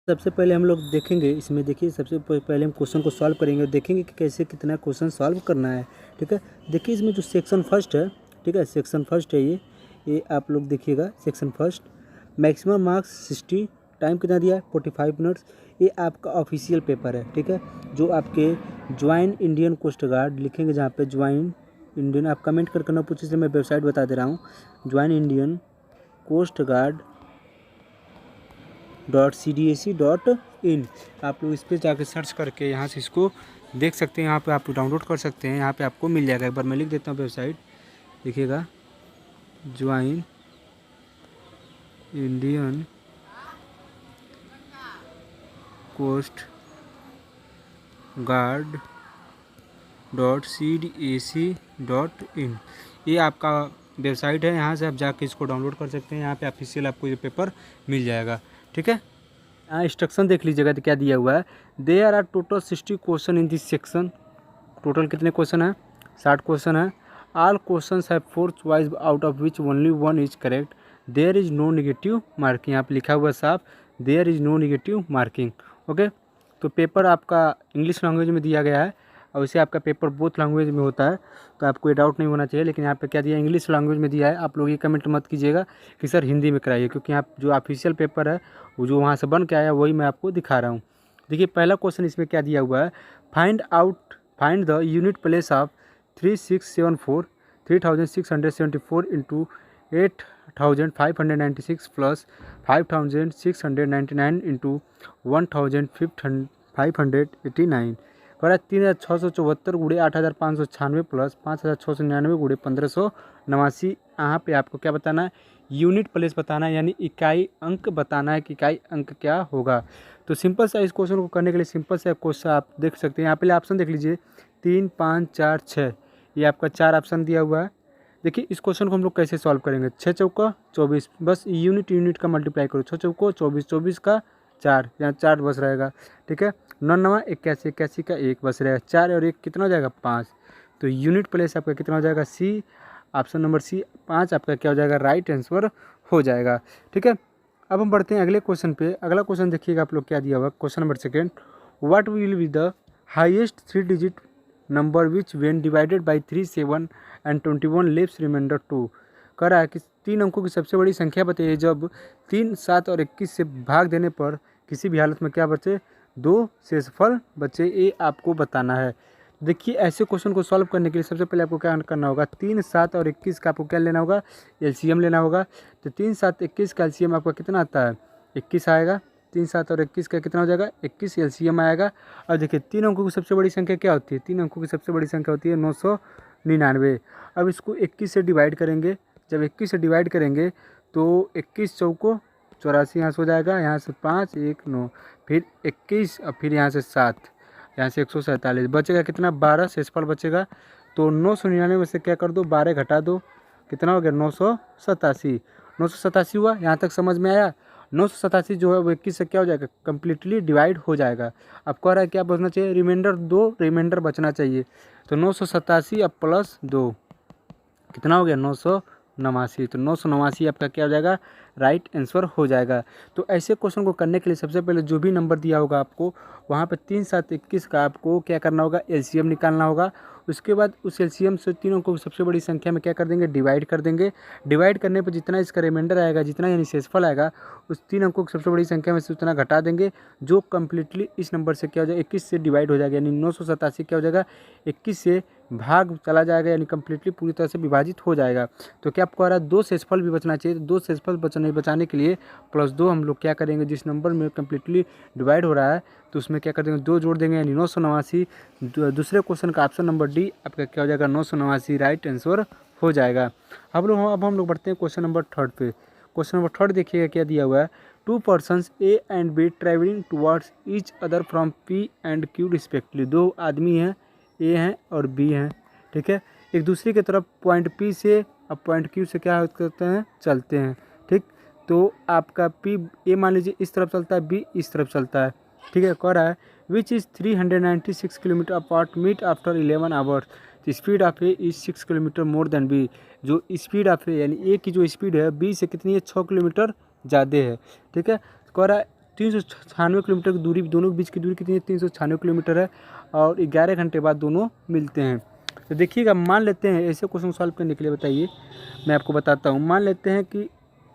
सबसे पहले हम लोग देखेंगे इसमें, देखिए सबसे पहले हम क्वेश्चन को सॉल्व करेंगे और देखेंगे कि कैसे कितना क्वेश्चन सॉल्व करना है। ठीक है, देखिए इसमें जो सेक्शन फर्स्ट है, ठीक है, सेक्शन फर्स्ट है ये आप लोग देखिएगा। Section first, maximum marks 60, time कितना दिया है 45 मिनट्स। ये आपका ऑफिशियल पेपर है, ठीक है, जो आपके ज्वाइन इंडियन कोस्ट गार्ड लिखेंगे, जहाँ पे ज्वाइन इंडियन, आप कमेंट करके ना पूछिए, मैं वेबसाइट बता दे रहा हूँ, join Indian coast guard .cdac.in। आप लोग इस पर जाकर सर्च करके यहाँ से इसको देख सकते हैं, यहाँ पे आप डाउनलोड कर सकते हैं, यहाँ पे आपको मिल जाएगा। एक बार मैं लिख देता हूँ वेबसाइट, देखिएगा, join Indian coast guard .cdac.in, ये आपका वेबसाइट है। यहाँ से आप जाके इसको डाउनलोड कर सकते हैं, यहाँ पे ऑफिशियल आपको ये पेपर मिल जाएगा। ठीक है, यहाँ इंस्ट्रक्शन देख लीजिएगा तो क्या दिया हुआ है। There are total 60 question in this section. Total कितने क्वेश्चन हैं? 60 क्वेश्चन है। All question have 4 choice out of which only 1 is correct. There is no negative marking, यहाँ पे लिखा हुआ साफ, there is no negative marking. Okay, तो paper आपका इंग्लिश लैंग्वेज में दिया गया है और इसे आपका पेपर बोथ लैंग्वेज में होता है, तो आपको ये डाउट नहीं होना चाहिए। लेकिन यहाँ पे क्या दिया, इंग्लिश लैंग्वेज में दिया है। आप लोग ये कमेंट मत कीजिएगा कि सर हिंदी में कराइए, क्योंकि यहाँ जो ऑफिशियल पेपर है वो जो वहाँ से बन के आया वही मैं आपको दिखा रहा हूँ। देखिए पहला क्वेश्चन इसमें क्या दिया हुआ है, find the unit place of 3674 3674 into 8596 plus 5699 into 1589। करा 3674 गुड़े 8596 प्लस 5699 गुड़े 1589। यहाँ पे आपको क्या बताना है, यूनिट प्लेस बताना है, यानी इकाई अंक बताना है कि इकाई अंक क्या होगा। तो सिंपल सा इस क्वेश्चन को करने के लिए सिंपल सा क्वेश्चन आप देख सकते हैं। यहाँ पहले ऑप्शन देख लीजिए, 3 5 4 6, ये आपका 4 ऑप्शन दिया हुआ है। देखिए इस क्वेश्चन को हम लोग कैसे सॉल्व करेंगे, 6 चौका 24, बस यूनिट का मल्टीप्लाई करो, 6 चौको 24, 24 का 4, यहाँ 4 बस रहेगा। ठीक है, 9 9 81, 81 का 1 बस रहेगा, 4 और 1 कितना हो जाएगा 5। तो यूनिट प्लेस आपका कितना हो जाएगा, सी, ऑप्शन नंबर सी 5 आपका क्या हो जाएगा, राइट आंसर हो जाएगा। ठीक है, अब हम बढ़ते हैं अगले क्वेश्चन पे। अगला क्वेश्चन देखिएगा आप लोग क्या दिया हुआ, question number second, what will be the highest 3 digit number which when divided by 3 7 and 21 leaves remainder 2। कह रहा है कि 3 अंकों की सबसे बड़ी संख्या बताइए जब 3 7 और 21 से भाग देने पर किसी भी हालत में क्या बचे, 2 शेषफल बचे, ये आपको बताना है। देखिए ऐसे क्वेश्चन को सॉल्व करने के लिए सबसे पहले आपको क्या करना होगा, 3 7 और 21 का आपको क्या लेना होगा, एलसीएम लेना होगा। तो 3 7 21 का एलसीएम आपका कितना आता है, 21 आएगा। 3 7 और 21 का कितना हो जाएगा, 21 एलसीएम आएगा। और देखिए 3 अंकों की सबसे बड़ी संख्या क्या होती है, 3 अंकों की सबसे बड़ी संख्या होती है 999। अब इसको 21 से डिवाइड करेंगे, जब 21 से डिवाइड करेंगे तो 21 चौको 84, यहाँ से हो जाएगा, यहाँ से 5 1 9, फिर 21 और फिर यहाँ से 7, यहाँ से 147 बचेगा कितना, 12 शेषफल बचेगा। तो 999 में से क्या कर दो, 12 घटा दो, कितना हो गया 987। 987 हुआ, यहाँ तक समझ में आया। 987 जो है वो 21 से क्या हो जाएगा, कम्प्लीटली डिवाइड हो जाएगा। अब कह रहा है क्या बचना चाहिए, रिमाइंडर 2 रिमाइंडर बचना चाहिए। तो 987 अब प्लस 2 कितना हो गया, 989। तो 989 आपका क्या हो जाएगा, राइट आंसर हो जाएगा। तो ऐसे क्वेश्चन को करने के लिए सबसे पहले जो भी नंबर दिया होगा आपको वहाँ पे 3 7 21 का आपको क्या करना होगा, एलसीएम निकालना होगा। उसके बाद उस एलसीएम से तीनों को सबसे बड़ी संख्या में क्या कर देंगे, डिवाइड कर देंगे। डिवाइड करने पर जितना इसका रिमाइंडर आएगा, जितना यानी शेषफल आएगा, उस 3 अंकों की सबसे बड़ी संख्या में से उतना घटा देंगे, जो कम्प्लीटली इस नंबर से क्या हो जाएगा, 21 से डिवाइड हो जाएगा, यानी 987 क्या हो जाएगा, 21 से भाग चला जाएगा, यानी कम्प्लीटली पूरी तरह से विभाजित हो जाएगा। तो क्या आपको आ रहा है, 2 शेषफल भी बचना चाहिए। तो 2 शेषफल बचाने के लिए +2 हम लोग क्या करेंगे, जिस नंबर में कम्प्लीटली डिवाइड हो रहा है तो उसमें क्या कर देंगे, 2 जोड़ देंगे, यानी 989। दूसरे क्वेश्चन का ऑप्शन नंबर डी आपका क्या हो जाएगा, 989 राइट आंसर हो जाएगा। अब हम लोग बढ़ते हैं क्वेश्चन नंबर थर्ड पे। क्वेश्चन नंबर थर्ड देखिएगा क्या दिया हुआ है, 2 persons A and B travelling towards each other from P and Q respectively. 2 आदमी हैं, ए हैं और बी हैं, ठीक है, एक दूसरे की तरफ पॉइंट पी से अब पॉइंट क्यू से क्या करते हैं, चलते हैं। ठीक, तो आपका पी ए मान लीजिए इस तरफ चलता है, बी इस तरफ चलता है। ठीक है, कह रहा है which is 396 kilometre apart meet after 11 hours. Speed of A is 6 kilometre more than B. जो स्पीड ऑफ ए यानी ए की जो स्पीड है बी से कितनी है, 6 किलोमीटर ज़्यादा है। ठीक है, कह रहा है 396 किलोमीटर की दूरी, दोनों के बीच की दूरी कितनी है, 396 किलोमीटर है और 11 घंटे बाद दोनों मिलते हैं। तो देखिएगा, मान लेते हैं ऐसे क्वेश्चन सॉल्व करने के लिए, बताइए मैं आपको बताता हूँ। मान लेते हैं कि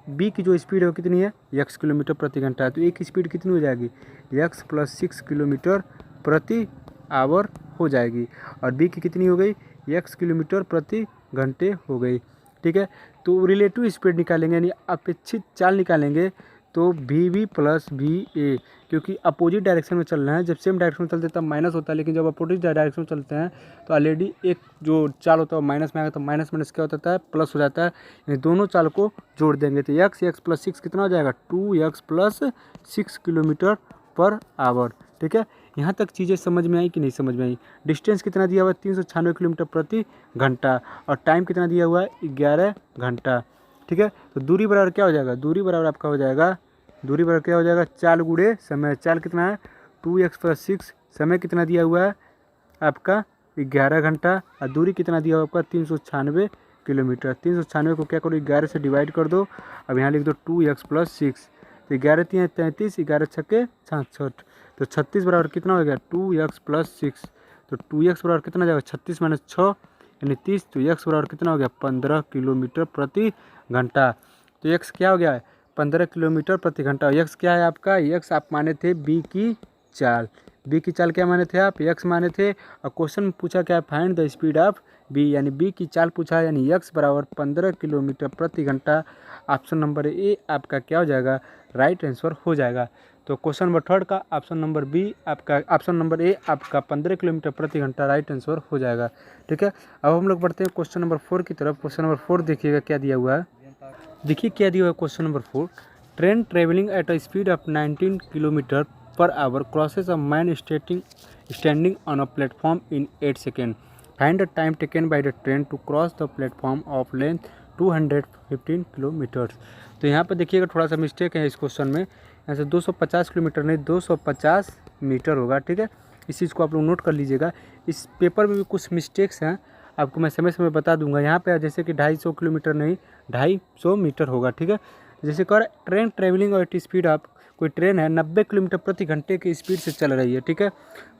बी की जो स्पीड है वो कितनी है, x किलोमीटर प्रति घंटा है, तो ए की स्पीड कितनी हो जाएगी, x + 6 किलोमीटर प्रति आवर हो जाएगी, और बी की कितनी हो गई, x किलोमीटर प्रति घंटे हो गई। ठीक है, तो रिलेटिव स्पीड निकालेंगे यानी अपेक्षित चाल निकालेंगे, तो VB + VA, क्योंकि अपोजिट डायरेक्शन में चल रहे हैं। जब सेम डायरेक्शन में चलते हैं तब माइनस होता है, लेकिन जब अपोजिट डायरेक्शन में चलते हैं तो ऑलरेडी एक जो चाल होता है वो माइनस में आएगा, तो माइनस माइनस क्या होता है, प्लस हो जाता है, यानी दोनों चाल को जोड़ देंगे तो x + 6 कितना हो जाएगा, 2x + 6 किलोमीटर पर आवर। ठीक है, यहाँ तक चीज़ें समझ में आई कि नहीं समझ में आई। डिस्टेंस कितना दिया हुआ है, 396 किलोमीटर प्रति घंटा, और टाइम कितना दिया हुआ है, 11 घंटा। ठीक है, तो दूरी बराबर क्या हो जाएगा, दूरी बराबर आपका हो जाएगा, दूरी बराबर क्या हो जाएगा, चाल गुणे समय। चाल कितना है, 2x + 6, समय कितना दिया हुआ है आपका 11 घंटा, और दूरी कितना दिया हुआ आपका 396 किलोमीटर। 396 को क्या करो, 11 से डिवाइड कर दो, अब यहाँ लिख दो 2x + 6, तो 11 × 3 = 33, 11 × 6 = 66, तो 36 बराबर कितना हो गया, 2x + 6, तो 2x बराबर कितना जाएगा, 36 - 6 यानी 30, तो x बराबर कितना हो गया, 15 किलोमीटर प्रति घंटा। तो x क्या हो गया है, 15 किलोमीटर प्रति घंटा। x क्या है आपका, x आप माने थे b की चाल, b की चाल क्या माने थे आप, x माने थे, और क्वेश्चन में पूछा क्या, find the speed of b, यानी b की चाल पूछा है, यानी x बराबर 15 किलोमीटर प्रति घंटा। ऑप्शन नंबर ए आपका क्या हो जाएगा, राइट आंसर हो जाएगा। तो क्वेश्चन नंबर 3 का ऑप्शन नंबर बी आपका, ऑप्शन नंबर ए आपका 15 किलोमीटर प्रति घंटा राइट आंसर हो जाएगा। ठीक है, अब हम लोग बढ़ते हैं क्वेश्चन नंबर 4 की तरफ। क्वेश्चन नंबर 4 देखिएगा क्या दिया हुआ है, देखिए क्या दिया हुआ है question number 4। Train travelling at a speed of 19 kilometre per hour crosses a man standing on a platform in 8 second. Find the time taken by the train to cross the platform of length 215 kilometres. तो यहाँ पर देखिएगा थोड़ा सा mistake है इस question में, यहाँ से 250 किलोमीटर नहीं 250 मीटर होगा। ठीक है, इस चीज़ को आप लोग नोट कर लीजिएगा। इस पेपर में भी कुछ मिस्टेक्स हैं, आपको मैं समय समय बता दूंगा। यहाँ पे जैसे कि 250 किलोमीटर नहीं 250 मीटर होगा। ठीक है, जैसे कर ट्रेन ट्रेवलिंग और स्पीड ऑफ, कोई ट्रेन है 90 किलोमीटर प्रति घंटे की स्पीड से चल रही है। ठीक है,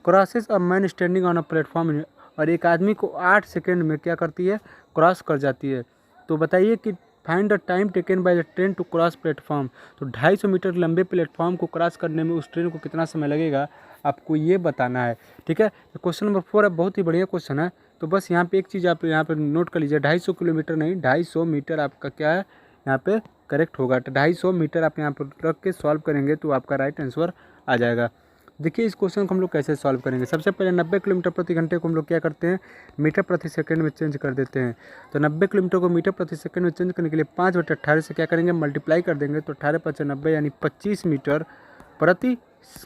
crosses a man standing on a platform, और एक आदमी को 8 सेकेंड में क्या करती है, क्रॉस कर जाती है। तो बताइए कि find the time taken by the train to cross platform, तो 250 मीटर लंबे प्लेटफॉर्म को क्रॉस करने में उस ट्रेन को कितना समय लगेगा, आपको ये बताना है। ठीक है, तो क्वेश्चन नंबर 4 है, बहुत ही बढ़िया क्वेश्चन है। तो बस यहाँ पे एक चीज़ आप यहाँ पे नोट कर लीजिए, 250 किलोमीटर नहीं 250 मीटर आपका क्या है यहाँ पे करेक्ट होगा। तो 250 मीटर आप यहाँ पर रख के सॉल्व करेंगे तो आपका राइट आंसर आ जाएगा। देखिए इस क्वेश्चन को हम लोग कैसे सॉल्व करेंगे। सबसे पहले 90 किलोमीटर प्रति घंटे को हम लोग क्या करते हैं, मीटर प्रति सेकंड में चेंज कर देते हैं। तो 90 किलोमीटर को मीटर प्रति सेकंड में चेंज करने के लिए 5/18 से क्या करेंगे, मल्टीप्लाई कर देंगे। तो 18 × 5 = 90 यानी 25 मीटर प्रति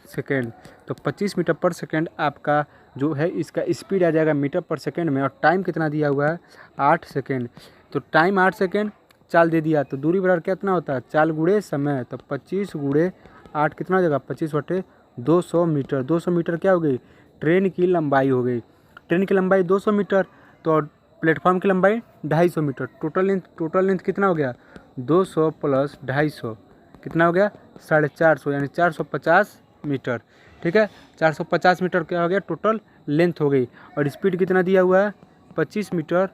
सेकेंड। तो 25 मीटर पर सेकेंड आपका जो है इसका स्पीड आ जाएगा मीटर पर सेकेंड में, और टाइम कितना दिया हुआ है 8 सेकेंड। तो टाइम 8 सेकेंड, चाल दे दिया, तो दूरी बराबर कितना होता है, चाल गुणे समय। तो 25 × 8 कितना हो जाएगा, 25/200 मीटर। 200 मीटर क्या हो गई, ट्रेन की लंबाई हो गई। ट्रेन की लंबाई 200 मीटर, तो प्लेटफॉर्म की लंबाई 250 मीटर। टोटल लेंथ कितना हो गया, 200 + 250 कितना हो गया, 450, यानी 450 मीटर। ठीक है, 450 मीटर क्या हो गया, टोटल लेंथ हो गई। और स्पीड कितना दिया हुआ है, 25 मीटर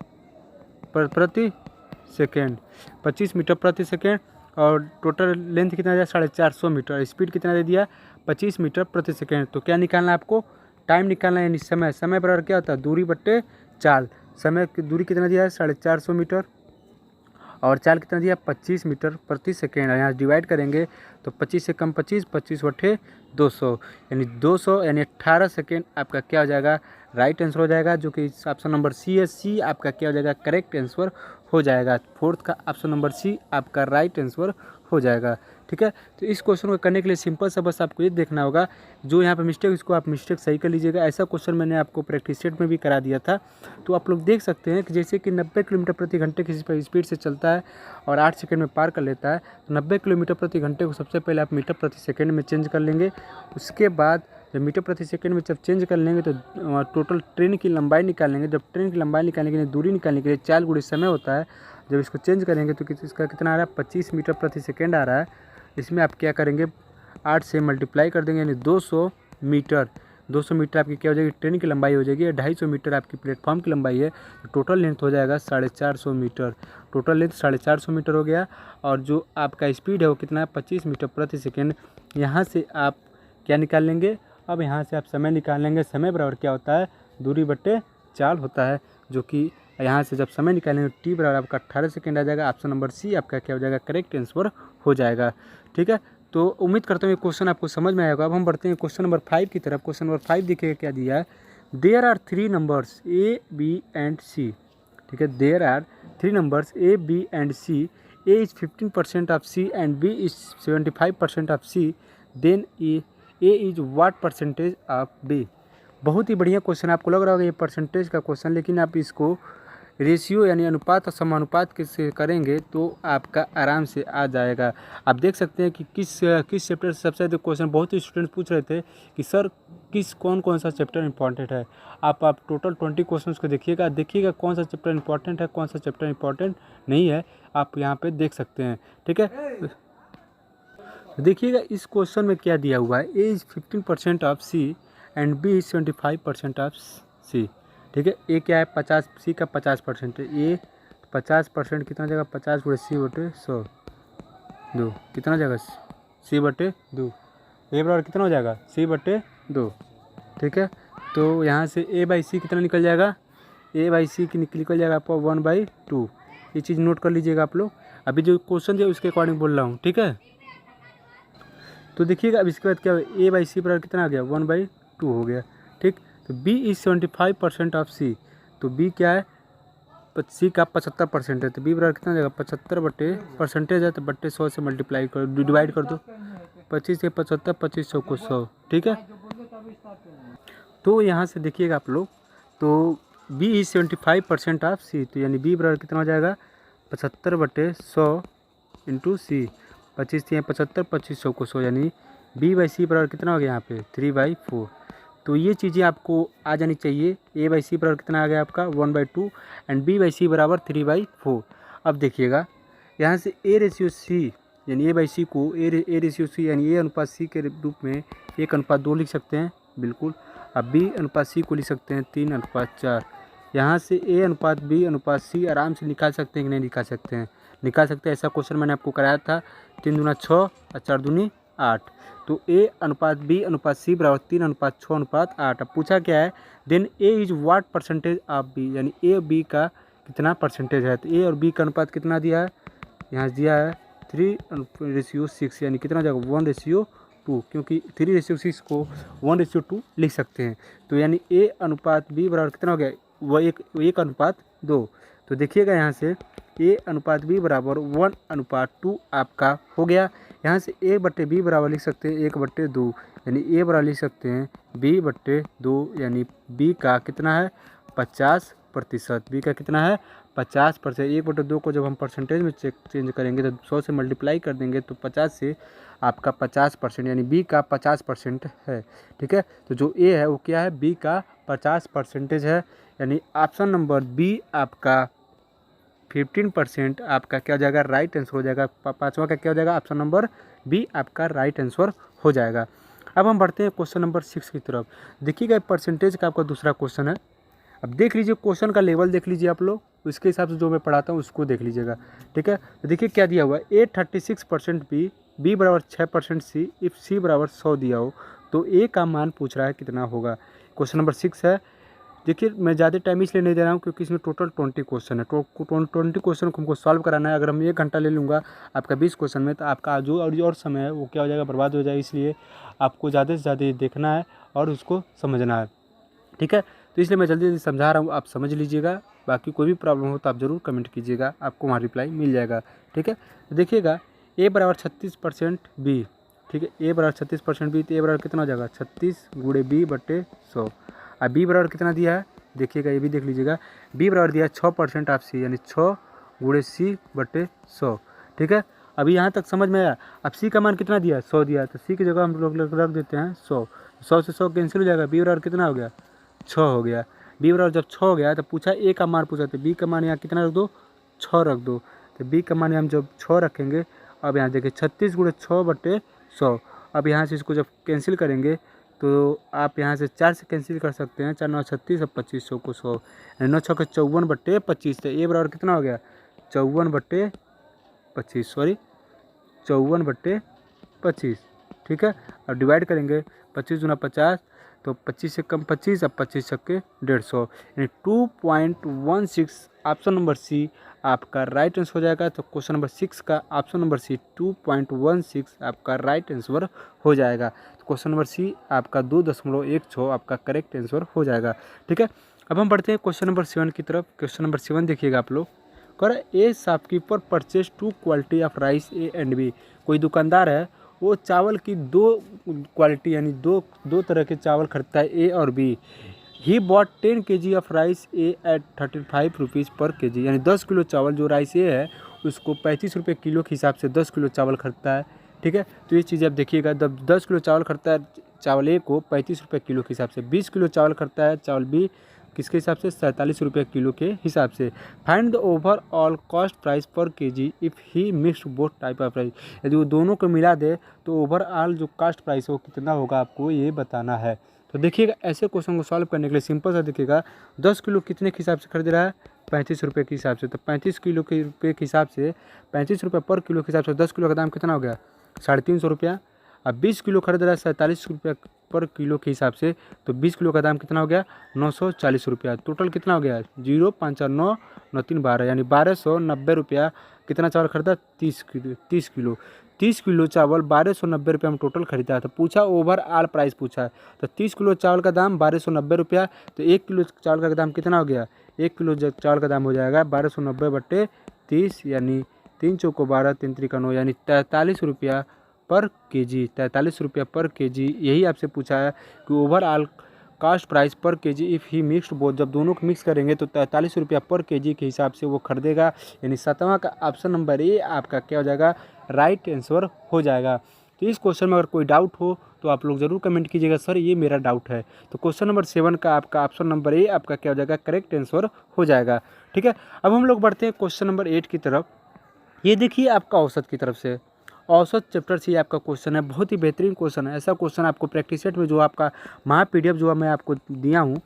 प्रति सेकेंड। 25 मीटर प्रति सेकेंड, और टोटल लेंथ कितना दिया, 450 मीटर। स्पीड कितना दे दिया, 25 मीटर प्रति सेकेंड। तो क्या निकालना है आपको, टाइम निकालना है, यानी समय। समय बराबर क्या होता है, दूरी बट्टे चाल। समय की दूरी कितना दिया है, 450 मीटर, और चाल कितना दिया, 25 मीटर प्रति सेकेंड। यहाँ डिवाइड करेंगे तो 25 से कम 25, 25/200 यानी 200, यानी 18 सेकेंड आपका क्या हो जाएगा, राइट आंसर हो जाएगा, जो कि ऑप्शन नंबर सी है। सी आपका क्या हो जाएगा, करेक्ट आंसर हो जाएगा। 4th का ऑप्शन नंबर सी आपका राइट आंसर हो जाएगा। ठीक है, तो इस क्वेश्चन को करने के लिए सिंपल सा बस आपको ये देखना होगा, जो यहाँ पे मिस्टेक इसको आप मिस्टेक सही कर लीजिएगा। ऐसा क्वेश्चन मैंने आपको प्रैक्टिस सेट में भी करा दिया था। तो आप लोग देख सकते हैं कि जैसे कि 90 किलोमीटर प्रति घंटे की स्पीड से चलता है और 8 सेकंड में पार कर लेता है, तो 90 किलोमीटर प्रति घंटे को सबसे पहले आप मीटर प्रति सेकंड में चेंज कर लेंगे। उसके बाद जब मीटर प्रति सेकंड में जब चेंज कर लेंगे तो टोटल ट्रेन की लंबाई निकालेंगे। जब ट्रेन की लंबाई निकालने के लिए, दूरी निकालने के लिए 4 गुणे समय होता है। जब इसको चेंज करेंगे तो इसका कितना आ रहा है, 25 मीटर प्रति सेकंड आ रहा है। इसमें आप क्या करेंगे, 8 से मल्टीप्लाई कर देंगे यानी 200 मीटर। 200 मीटर आपकी क्या हो जाएगी, ट्रेन की लंबाई हो जाएगी। 250 मीटर आपकी प्लेटफॉर्म की लंबाई है, तो टोटल लेंथ हो जाएगा 450 मीटर। टोटल लेंथ 450 मीटर हो गया। और जो आपका स्पीड है वो कितना है, 25 मीटर प्रति सेकेंड। यहाँ से आप क्या निकाल लेंगे, अब यहाँ से आप समय निकाल लेंगे। समय बराबर क्या होता है, दूरी बट्टे चाल होता है, जो कि यहाँ से जब समय निकालेंगे टी बराबर आपका 18 सेकेंड आ जाएगा। ऑप्शन नंबर सी आपका क्या हो जाएगा, करेक्ट आंसर हो जाएगा। ठीक है, तो उम्मीद करता हूँ ये क्वेश्चन आपको समझ में आएगा। अब हम बढ़ते हैं क्वेश्चन नंबर 5 की तरफ। क्वेश्चन नंबर 5 देखिए क्या दिया है, there are 3 numbers A B and C. ठीक है, there are 3 numbers A B and C. A is 15% of C and B is 75% of C, then A is what percentage of B. बहुत ही बढ़िया question, आपको लग रहा होगा ये परसेंटेज का क्वेश्चन, लेकिन आप इसको रेशियो यानी अनुपात और समानुपात से करेंगे तो आपका आराम से आ जाएगा। आप देख सकते हैं कि किस चैप्टर से सबसे अधिक क्वेश्चन बहुत ही स्टूडेंट पूछ रहे थे कि सर कौन सा चैप्टर इंपॉर्टेंट है। आप टोटल 20 क्वेश्चन को देखिएगा कौन सा चैप्टर इंपॉर्टेंट है, कौन सा चैप्टर इंपॉर्टेंट नहीं है, आप यहाँ पे देख सकते हैं। ठीक है, देखिएगा इस क्वेश्चन में क्या दिया हुआ है, A is 15% of C and B is 75% of C. ठीक है, ए क्या है 50, सी का 50% है। ए 50% कितना जाएगा, 50 गुणे सी बटे 100 2, कितना जाएगा सी बटे 2। ए बराबर कितना हो जाएगा, सी बटे 2। ठीक है, तो यहाँ से ए बाई सी कितना निकल जाएगा, ए बाई सी की निकल जाएगा आपको 1/2। ये चीज़ नोट कर लीजिएगा आप लोग। अभी जो क्वेश्चन दिया उसके अकॉर्डिंग बोल रहा हूँ। ठीक है, तो देखिएगा अब इसके बाद क्या, ए बाई सी बराबर कितना आ गया, 1/2 हो गया। ठीक, तो बी इज 75% ऑफ सी, तो बी क्या है, सी का 75% है, तो बी बराबर कितना जाएगा, 75 बटे परसेंटेज है तो बट्टे 100 से मल्टीप्लाई कर डिवाइड कर दो। 25 से 75, 2500 को 100। ठीक है, तो यहाँ से देखिएगा आप लोग, तो बी इज 75% ऑफ सी, तो यानी बी बराबर कितना हो जाएगा, 75 बटे 100 इंटू सी। 25 से 75, 2500 को 100, यानी बी बाई सी बराबर कितना हो गया यहाँ पे 3/4। तो ये चीज़ें आपको आ जानी चाहिए। ए बाई सी बराबर कितना आ गया आपका 1/2 एंड बी बाई सी बराबर 3/4। अब देखिएगा यहाँ से ए रेशियो सी यानी ए बाई सी को ए रेशियो सी यानी ए अनुपात सी के रूप में 1:2 लिख सकते हैं, बिल्कुल। अब बी अनुपात सी को लिख सकते हैं 3:4। यहाँ से ए अनुपात बी अनुपात सी आराम से निकाल सकते हैं कि नहीं निकाल सकते हैं, निकाल सकते हैं। ऐसा क्वेश्चन मैंने आपको कराया था, 3 दूना 6 और 4 दूनी 8। तो ए अनुपात बी अनुपात सी बराबर 3:6:8। अब पूछा क्या है, then A is what percentage of B, यानी ए बी का कितना परसेंटेज है। तो ए और बी का अनुपात कितना दिया है, यहाँ दिया है 3:6, यानी कितना जाएगा 1:2, क्योंकि 3:6 को 1:2 लिख सकते हैं। तो यानी ए अनुपात बी बराबर कितना हो गया, वह 1:2। तो देखिएगा यहाँ से ए अनुपात बी बराबर 1:2 आपका हो गया। यहाँ से ए बट्टे बी बराबर लिख सकते हैं 1/2, यानी ए बराबर लिख सकते हैं b/2, यानी बी का कितना है 50%। बी का कितना है 50%। 1/2 को जब हम परसेंटेज में चेंज करेंगे तो 100 से मल्टीप्लाई कर देंगे तो 50 से आपका 50%, यानी बी का 50% है। ठीक है, तो जो ए है वो क्या है, बी का 50% है, यानी ऑप्शन नंबर बी आपका 15% आपका क्या हो जाएगा, राइट आंसर हो जाएगा। पाँचवा का क्या हो जाएगा, ऑप्शन नंबर बी आपका राइट आंसर हो जाएगा। अब हम बढ़ते हैं क्वेश्चन नंबर 6 की तरफ। देखिएगा परसेंटेज का आपका दूसरा क्वेश्चन है। अब देख लीजिए क्वेश्चन का लेवल देख लीजिए आप लोग, उसके हिसाब से जो मैं पढ़ाता हूँ उसको देख लीजिएगा। ठीक है, तो देखिए क्या दिया हुआ है, ए 36% बी बराबर 6% सी, इफ सी बराबर 100 दिया हो तो ए का मान पूछ रहा है कितना होगा। क्वेश्चन नंबर 6 है। देखिए मैं ज़्यादा टाइम इसलिए नहीं दे रहा हूँ क्योंकि इसमें टोटल 20 क्वेश्चन है। 20 क्वेश्चन को हमको सॉल्व कराना है। अगर हम 1 घंटा ले लूँगा आपका 20 क्वेश्चन में, तो आपका जो और समय है वो क्या हो जाएगा, बर्बाद हो जाएगा। इसलिए आपको ज़्यादा से ज़्यादा देखना है और उसको समझना है। ठीक है, तो इसलिए मैं जल्दी जल्दी समझा रहा हूँ, आप समझ लीजिएगा। बाकी कोई भी प्रॉब्लम हो तो आप ज़रूर कमेंट कीजिएगा, आपको वहाँ रिप्लाई मिल जाएगा। ठीक है, तो देखिएगा ए बराबर 36% बी। ठीक है, ए बराबर 36% बी, तो ए बराबर कितना हो जाएगा 36 गुणे बी बटे 100। अब बी बराबर कितना दिया है, देखिएगा ये भी देख लीजिएगा। बी बराबर दिया है 6% ऑफ सी, यानी 6 गुणे सी बटे 100। ठीक है, अभी यहाँ तक समझ में आया। अब सी का मान कितना दिया है, 100 दिया है, तो सी की जगह हम लोग रख देते हैं 100। 100 से 100 कैंसिल हो जाएगा, बी बराबर कितना हो गया 6 हो गया। बी बराबर जब 6 हो गया तो पूछा ए का मान पूछा, तो बी का मान यहाँ कितना रख दो 6 रख दो। तो बी का मान हम जब 6 रखेंगे, अब यहाँ देखिए 36 गुणे 6 बटे 100। अब यहाँ से इसको जब कैंसिल करेंगे तो आप यहाँ से 4 से कैंसिल कर सकते हैं। 4 9 36 और 25 को 100 यानी 9 6 54/25 है। ए बराबर कितना हो गया 54/25 सॉरी 54/25 ठीक है। अब डिवाइड करेंगे 25 दूना 50 तो 25 से कम 25 अब 25 छक्के 150 यानी 2.16 ऑप्शन नंबर सी आपका राइट आंसर हो जाएगा। तो क्वेश्चन नंबर 6 का ऑप्शन नंबर सी 2.16 आपका राइट आंसर हो जाएगा। तो क्वेश्चन नंबर सी आपका 2.16 आपका करेक्ट आंसर हो जाएगा ठीक है। अब हम बढ़ते हैं क्वेश्चन नंबर 7 की तरफ। क्वेश्चन नंबर 7 देखिएगा आप लोग। कर a shopkeeper purchase 2 quality of rice A and B. कोई दुकानदार है वो चावल की 2 क्वालिटी यानी दो तरह के चावल खरीदता है ए और B. He bought 10 kg of rice A at 35 rupees per kg यानी 10 किलो चावल जो राइस ए है उसको 35 रुपये किलो के हिसाब से 10 किलो चावल खरीदता है ठीक है। तो ये चीज़ आप देखिएगा, जब 10 किलो चावल खरीदता है चावल ए को 35 रुपये किलो के हिसाब से, 20 किलो चावल खरीदता है चावल बी किसके हिसाब से 47 रुपये किलो के हिसाब से। Find the overall cost price per KG if he mixed both type of rice. यदि वो दोनों को मिला दे तो ओवरऑल जो कॉस्ट प्राइस है वो कितना होगा आपको ये बताना है। तो देखिएगा ऐसे क्वेश्चन को सॉल्व करने के लिए सिंपल सा देखिएगा 10 किलो कितने के हिसाब से खरीद रहा है 35 रुपये के हिसाब से। तो 35 किलो के रुपये के हिसाब से 35 रुपये पर किलो के हिसाब से 10 किलो का दाम कितना हो गया 350 रुपया। अब 20 किलो खरीद रहा है 47 रुपये पर किलो के हिसाब से तो 20 किलो का दाम कितना हो गया 940 रुपया। टोटल कितना हो गया 0 5 9 9 3 12 यानी 1290 रुपया। कितना चावल खरीदा 30 किलो चावल 1290 रुपये में टोटल खरीदा था। पूछा ओवरऑल प्राइस पूछा है तो 30 किलो चावल का दाम 1290 रुपया। तो 1 किलो चावल का दाम कितना हो गया 1 किलो चावल का दाम हो जाएगा 1290/30 यानी 3 चौको 12 3 त्रिका 9 यानी 43 रुपया पर केजी। 43 रुपया पर केजी यही आपसे पूछा है कि overall cost price per KG if he mixed both. जब दोनों को मिक्स करेंगे तो 43 रुपया पर केजी के हिसाब से वो खरीदेगा यानी 7वां का ऑप्शन नंबर ए आपका क्या हो जाएगा राइट आंसर हो जाएगा। तो इस क्वेश्चन में अगर कोई डाउट हो तो आप लोग ज़रूर कमेंट कीजिएगा सर ये मेरा डाउट है। तो क्वेश्चन नंबर 7 का आपका ऑप्शन नंबर ए आपका क्या हो जाएगा करेक्ट आंसर हो जाएगा ठीक है। अब हम लोग बढ़ते हैं क्वेश्चन नंबर 8 की तरफ। ये देखिए आपका औसत की तरफ से औसत चैप्टर से आपका क्वेश्चन है, बहुत ही बेहतरीन क्वेश्चन है। ऐसा क्वेश्चन आपको प्रैक्टिस सेट में जो आपका महा PDF जो मैं आपको दिया हूँ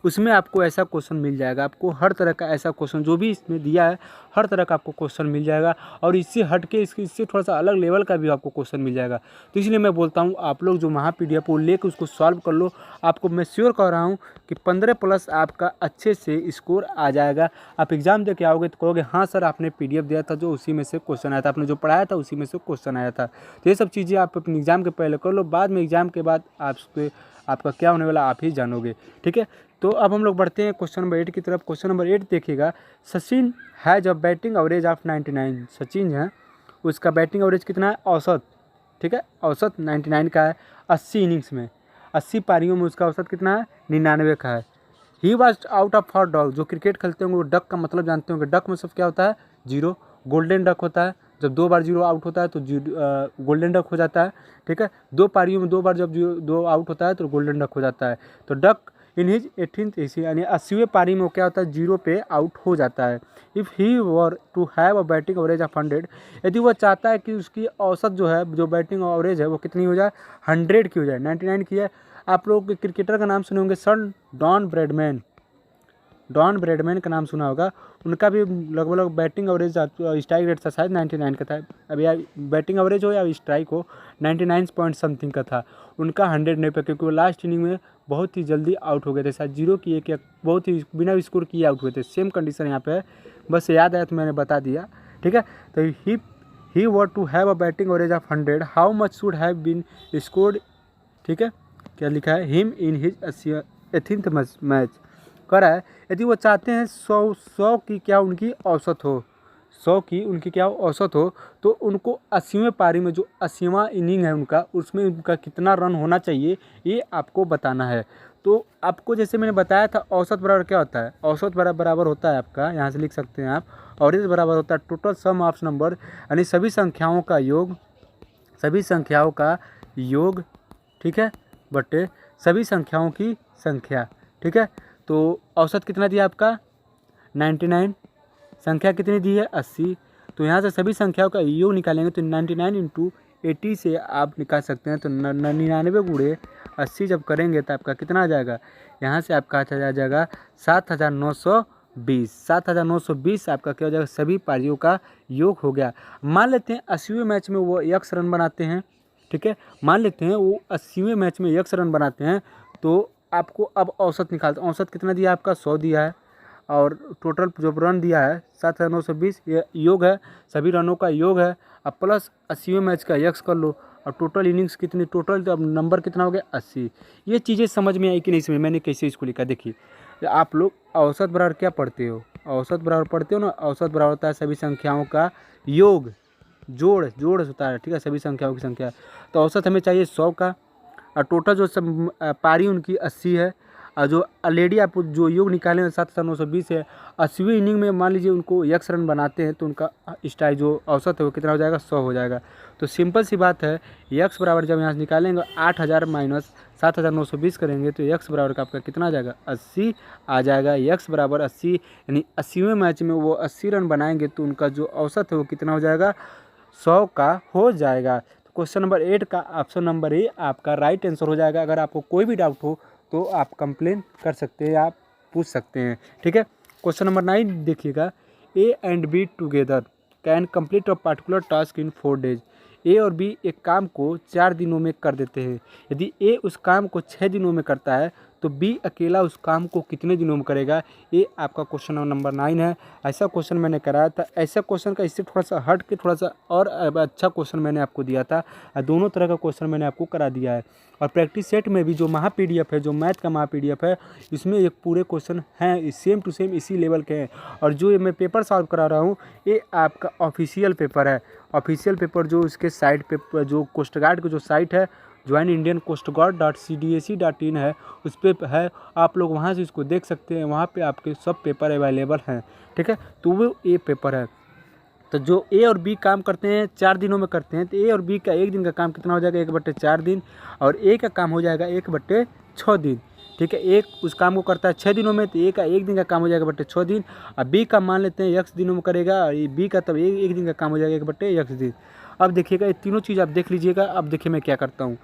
उसमें आपको ऐसा क्वेश्चन मिल जाएगा। आपको हर तरह का ऐसा क्वेश्चन जो भी इसमें दिया है हर तरह का आपको क्वेश्चन मिल जाएगा और इससे हट के इससे थोड़ा सा अलग लेवल का भी आपको क्वेश्चन मिल जाएगा। तो इसलिए मैं बोलता हूँ आप लोग जो महा PDF वो लेकर उसको सॉल्व कर लो। आपको मैं श्योर कह रहा हूँ कि 15+ आपका अच्छे से स्कोर आ जाएगा। आप एग्ज़ाम दे के आओगे तो कहोगे हाँ सर आपने PDF दिया था जो उसी में से क्वेश्चन आया था, आपने जो पढ़ाया था उसी में से क्वेश्चन आया था। तो ये सब चीज़ें आप अपने एग्ज़ाम के पहले कर लो, बाद में एग्ज़ाम के बाद आपका क्या होने वाला आप ही जानोगे ठीक है। तो अब हम लोग बढ़ते हैं क्वेश्चन नंबर 8 की तरफ। क्वेश्चन नंबर 8 देखिएगा Sachin has a batting average of 99। Sachin है उसका बैटिंग एवरेज कितना है औसत ठीक है, औसत 99 का है। 80 इनिंग्स में 80 पारियों में उसका औसत कितना है 99 का है। He was out of for dog. जो क्रिकेट खेलते होंगे वो डक का मतलब जानते होंगे, डक मतलब क्या होता है 0। गोल्डन डक होता है जब 2 बार 0 आउट होता है तो गोल्डन डक हो जाता है ठीक है। 2 पारियों में 2 बार जब 2 आउट होता है तो गोल्डन डक हो जाता है। तो डक इन हिज 18th इसी यानी 80वें पारी में क्या होता है 0 पे आउट हो जाता है। If he were to have a batting average of 100, यदि वह चाहता है कि उसकी औसत जो है जो बैटिंग एवरेज है वो कितनी हो जाए 100 की हो जाए, 99 की है। आप लोग क्रिकेटर का नाम सुने होंगे सर डॉन ब्रैडमैन का नाम सुना होगा। उनका भी लगभग बैटिंग एवरेज स्ट्राइक रेट था शायद 99 का था। अभी बैटिंग एवरेज हो या स्ट्राइक हो 99 पॉइंट समथिंग का था। उनका 100 नहीं पे क्योंकि वो लास्ट इनिंग में बहुत ही जल्दी आउट हो गए थे, शायद 0 किए कि बहुत ही बिना स्कोर किए आउट हुए थे। सेम कंडीशन यहाँ पे है, बस याद आया तो मैंने बता दिया ठीक है। तो he were to have a batting average of 100 how much should have been scored ठीक है। क्या लिखा है him in his 18th match कह रहा है यदि वो चाहते हैं 100 की क्या उनकी औसत हो, 100 की उनकी क्या औसत हो तो उनको 80वें पारी में जो 80वां इनिंग है उनका उसमें उनका कितना रन होना चाहिए ये आपको बताना है। तो आपको जैसे मैंने बताया था औसत बराबर क्या होता है, औसत बराबर होता है आपका यहाँ से लिख सकते हैं आप, एवरेज बराबर होता है टोटल सम ऑफ नंबर यानी सभी संख्याओं का योग ठीक है बटे सभी संख्याओं की संख्या ठीक है। तो औसत कितना दिया आपका 99, संख्या कितनी दी है 80। तो यहाँ से सभी संख्याओं का योग निकालेंगे तो 99 × 80 से आप निकाल सकते हैं। तो 99 गुणे 80 जब करेंगे तो आपका कितना आ जाएगा, यहाँ से आपका आ जाएगा 7920। 7920 आपका क्या हो जाएगा, सभी पारियों का योग हो गया। मान लेते हैं 80वें मैच में वो 1 रन बनाते हैं, ठीक है, मान लेते हैं वो 80वें मैच में 1 रन बनाते हैं, तो आपको अब औसत निकालते, औसत कितना दिया आपका 100 दिया है, और टोटल जो रन दिया है 7920, ये योग है, सभी रनों का योग है। अब प्लस 80वें मैच का यक्स कर लो, और टोटल इनिंग्स कितनी, टोटल तो अब नंबर कितना हो गया 80। ये चीज़ें समझ में आई कि नहीं समझ, मैंने कैसे इसको लिखा देखिए। आप लोग औसत बराबर क्या पढ़ते हो, औसत बराबर पढ़ते हो ना, औसत बराबर होता है सभी संख्याओं का योग, जोड़ होता है, ठीक है, सभी संख्याओं की संख्या। तो औसत हमें चाहिए 100 का, और टोटल जो सब पारी उनकी 80 है, और जो ऑलरेडी आप जो योग निकाले हैं 7920 है। 80वीं इनिंग में मान लीजिए उनको 1 रन बनाते हैं, तो उनका स्ट्राइक जो औसत है वो कितना हो जाएगा, 100 हो जाएगा। तो सिंपल सी बात है, यक्स बराबर जब यहाँ से निकालेंगे 8000 माइनस 7920 करेंगे, तो यक्स बराबर का आपका कितना आ जाएगा, 80 आ जाएगा। यक्स बराबर 80, यानी 80वें मैच में वो 80 रन बनाएंगे, तो उनका जो औसत है वो कितना हो जाएगा, 100 का हो जाएगा। तो क्वेश्चन नंबर 8 का ऑप्शन नंबर ए आपका राइट आंसर हो जाएगा। अगर आपको कोई भी डाउट हो तो आप कंप्लेन कर सकते हैं, आप पूछ सकते हैं, ठीक है। क्वेश्चन नंबर 9 देखिएगा, A and B together can complete a particular task in 4 days. A और बी एक काम को 4 दिनों में कर देते हैं। यदि ए उस काम को 6 दिनों में करता है, तो बी अकेला उस काम को कितने दिनों में करेगा। ये आपका क्वेश्चन नंबर 9 है। ऐसा क्वेश्चन मैंने कराया था, ऐसा क्वेश्चन का इससे थोड़ा सा हट के थोड़ा सा और अच्छा क्वेश्चन मैंने आपको दिया था। दोनों तरह का क्वेश्चन मैंने आपको करा दिया है। और प्रैक्टिस सेट में भी जो महा PDF है, जो मैथ का महा PDF है, इसमें एक पूरे क्वेश्चन हैं सेम टू सेम इसी लेवल के हैं। और जो ये मैं पेपर सॉल्व करा रहा हूँ, ये आपका ऑफिशियल पेपर है। ऑफिशियल पेपर जो इसके साइट पे, जो कोस्ट गार्ड की जो साइट है, join Indian coast guard .cdac.in है, उस पर है, आप लोग वहाँ से इसको देख सकते हैं। वहाँ पे आपके सब पेपर अवेलेबल हैं, ठीक है। तो वो ए पेपर है। तो जो ए और बी काम करते हैं 4 दिनों में करते हैं, तो ए और बी का एक दिन का काम कितना हो जाएगा, 1/4 दिन, और ए का काम हो जाएगा 1/6 दिन, ठीक है। एक उस काम को करता है 6 दिनों में, तो ए का एक दिन का काम हो जाएगा 1/6 दिन। अब बी का मान लेते हैं x दिनों में करेगा, और बी का तब एक दिन का काम हो जाएगा 1/x दिन। अब देखिएगा ये तीनों चीज़ आप देख लीजिएगा। अब देखिए मैं क्या करता हूँ,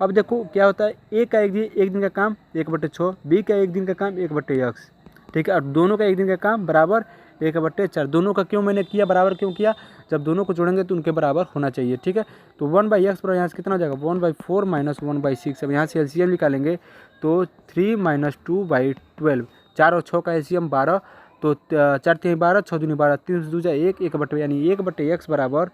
अब देखो क्या होता है, ए का एक दिन का काम 1/6, बी का एक दिन का काम 1/x, ठीक है। और दोनों का एक दिन का काम बराबर 1/4। दोनों का क्यों मैंने किया बराबर, क्यों किया, जब दोनों को जोड़ेंगे तो उनके बराबर होना चाहिए, ठीक है। तो 1/x पर यहाँ से कितना हो जाएगा, 1/4 माइनस 1/6। अब यहाँ से LCM निकालेंगे तो 3 माइनस 2/12, 4 और 6 का LCM 12, तो 4 3 12, 6 दूनी 12, 3 2 1, 1/, यानी 1/x बराबर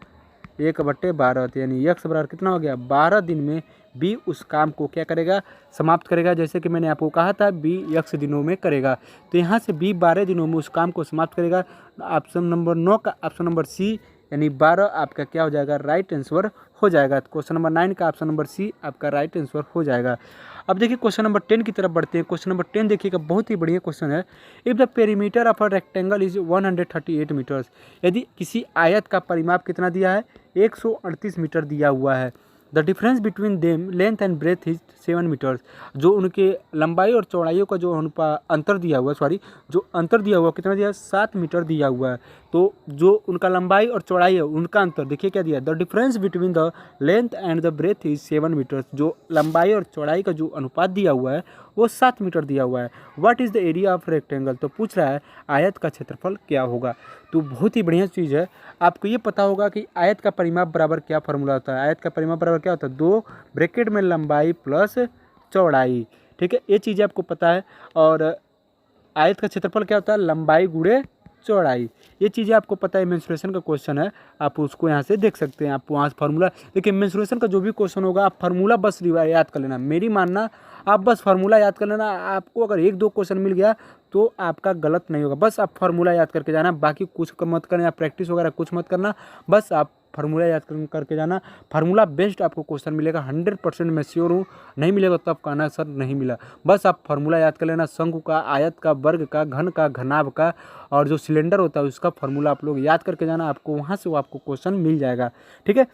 1/12, यानी x बराबर कितना हो गया, 12 दिन में बी उस काम को क्या करेगा, समाप्त करेगा। जैसे कि मैंने आपको कहा था बी x दिनों में करेगा, तो यहाँ से बी 12 दिनों में उस काम को समाप्त करेगा। ऑप्शन नंबर 9 का ऑप्शन नंबर सी, यानी 12 आपका क्या हो जाएगा, राइट आंसर हो जाएगा। तो क्वेश्चन नंबर 9 का ऑप्शन नंबर सी आपका राइट आंसर हो जाएगा। अब देखिए क्वेश्चन नंबर 10 की तरफ बढ़ते हैं। क्वेश्चन नंबर 10 देखिएगा, बहुत ही बढ़िया क्वेश्चन है। If the perimeter of a rectangle is 138 metres, यदि किसी आयत का परिमाप कितना दिया है, 138 मीटर दिया हुआ है। The difference between them length and breadth is 7 metres, जो उनके लंबाई और चौड़ाइयों का जो अंतर दिया हुआ है, जो अंतर दिया हुआ कितना दिया है, 7 मीटर दिया हुआ है। तो जो उनका लंबाई और चौड़ाई है उनका अंतर देखिए क्या दिया है, the difference between the length and the breadth is 7 metres, जो लंबाई और चौड़ाई का जो अनुपात दिया हुआ है वो 7 मीटर दिया हुआ है। What is the area of rectangle, तो पूछ रहा है आयत का क्षेत्रफल क्या होगा। तो बहुत ही बढ़िया चीज़ है, आपको ये पता होगा कि आयत का परिमाप बराबर क्या फॉर्मूला होता है। आयत का परिमाप बराबर क्या होता है, 2 ब्रैकेट में लंबाई प्लस चौड़ाई, ठीक है, ये चीज़ें आपको पता है। और आयत का क्षेत्रफल क्या होता है, लंबाई गुणे चौड़ाई, ये चीज़ें आपको पता है। मेंसुरेशन का क्वेश्चन है, आप उसको यहाँ से देख सकते हैं। आप वहाँ से फार्मूला देखिए, मेंसुरेशन का जो भी क्वेश्चन होगा आप फार्मूला बस याद कर लेना, मेरी मानना आप बस फार्मूला याद कर लेना। आपको अगर 1-2 क्वेश्चन मिल गया तो आपका गलत नहीं होगा, बस आप फार्मूला याद करके जाना, बाकी कुछ मत करना, या प्रैक्टिस वगैरह कुछ मत करना, बस आप फार्मूला याद करके जाना। फार्मूला बेस्ड आपको क्वेश्चन मिलेगा 100%, मैं श्योर हूँ। नहीं मिलेगा तो आप कहना सर नहीं मिला, बस आप फार्मूला याद कर लेना। शंकु का, आयत का, वर्ग का, घन का, घनाभ का, और जो सिलेंडर होता है उसका फार्मूला आप लोग याद करके जाना, आपको वहाँ से वो आपको क्वेश्चन मिल जाएगा, ठीक है।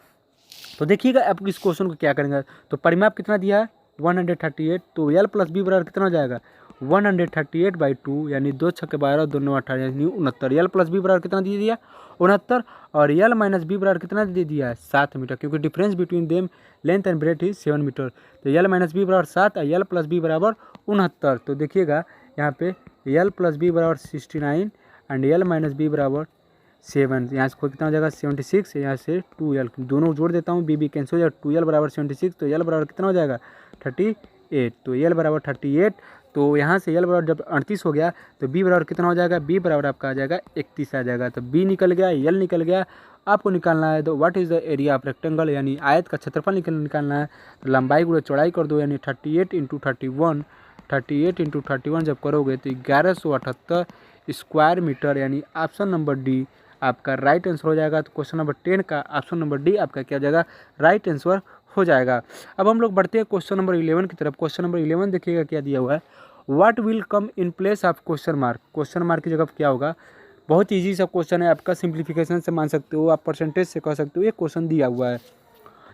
तो देखिएगा आप इस क्वेश्चन को क्या करेंगे। तो परिमाप कितना दिया है, 138, तो L प्लस बी बराबर कितना हो जाएगा, 138/2, यानी 2 × 6 = 12, 2 × 9 = 18, यानी 69। L प्लस बी बराबर कितना दे दिया, 69 और यल माइनस बी बराबर कितना दे दिया है 7 मीटर, क्योंकि difference between them length and breadth is 7 metre. तो यल माइनस बी बराबर 7 और यल प्लस बी बराबर 69। तो देखिएगा यहाँ पे यल प्लस बी बराबर 69 एंड यल माइनस बी बराबर 7। यहाँ से कितना हो जाएगा 76, यहाँ से 2l दोनों जोड़ देता हूँ, बी कैंसिल हो जाएगा, 2l बराबर 76, तो यल बराबर कितना हो जाएगा 38। तो यल बराबर 38। तो यहाँ से यल बराबर जब 38 हो गया तो बी बराबर कितना हो जाएगा, बी बराबर आपका आ जाएगा 31 आ जाएगा। तो बी निकल गया, यल निकल गया। आपको निकालना है तो what is the area of rectangle, यानी आयत का क्षेत्रफल निकालना है। तो लंबाई गुणे चौड़ाई कर दो, यानी 38 × 31, 38 × 31 जब करोगे तो 1178 स्क्वायर मीटर, यानी ऑप्शन नंबर डी आपका राइट आंसर हो जाएगा। तो क्वेश्चन नंबर 10 का ऑप्शन नंबर डी आपका क्या हो जाएगा, राइट आंसर हो जाएगा। अब हम लोग बढ़ते हैं क्वेश्चन नंबर 11 की तरफ। क्वेश्चन नंबर 11 देखिएगा क्या दिया हुआ है, what will come in place of question mark. Question mark की जगह क्या होगा, बहुत ईजी सा क्वेश्चन है आपका, सिंप्लीफिकेशन से मान सकते हो आप, परसेंटेज से कह सकते हो, ये क्वेश्चन दिया हुआ है।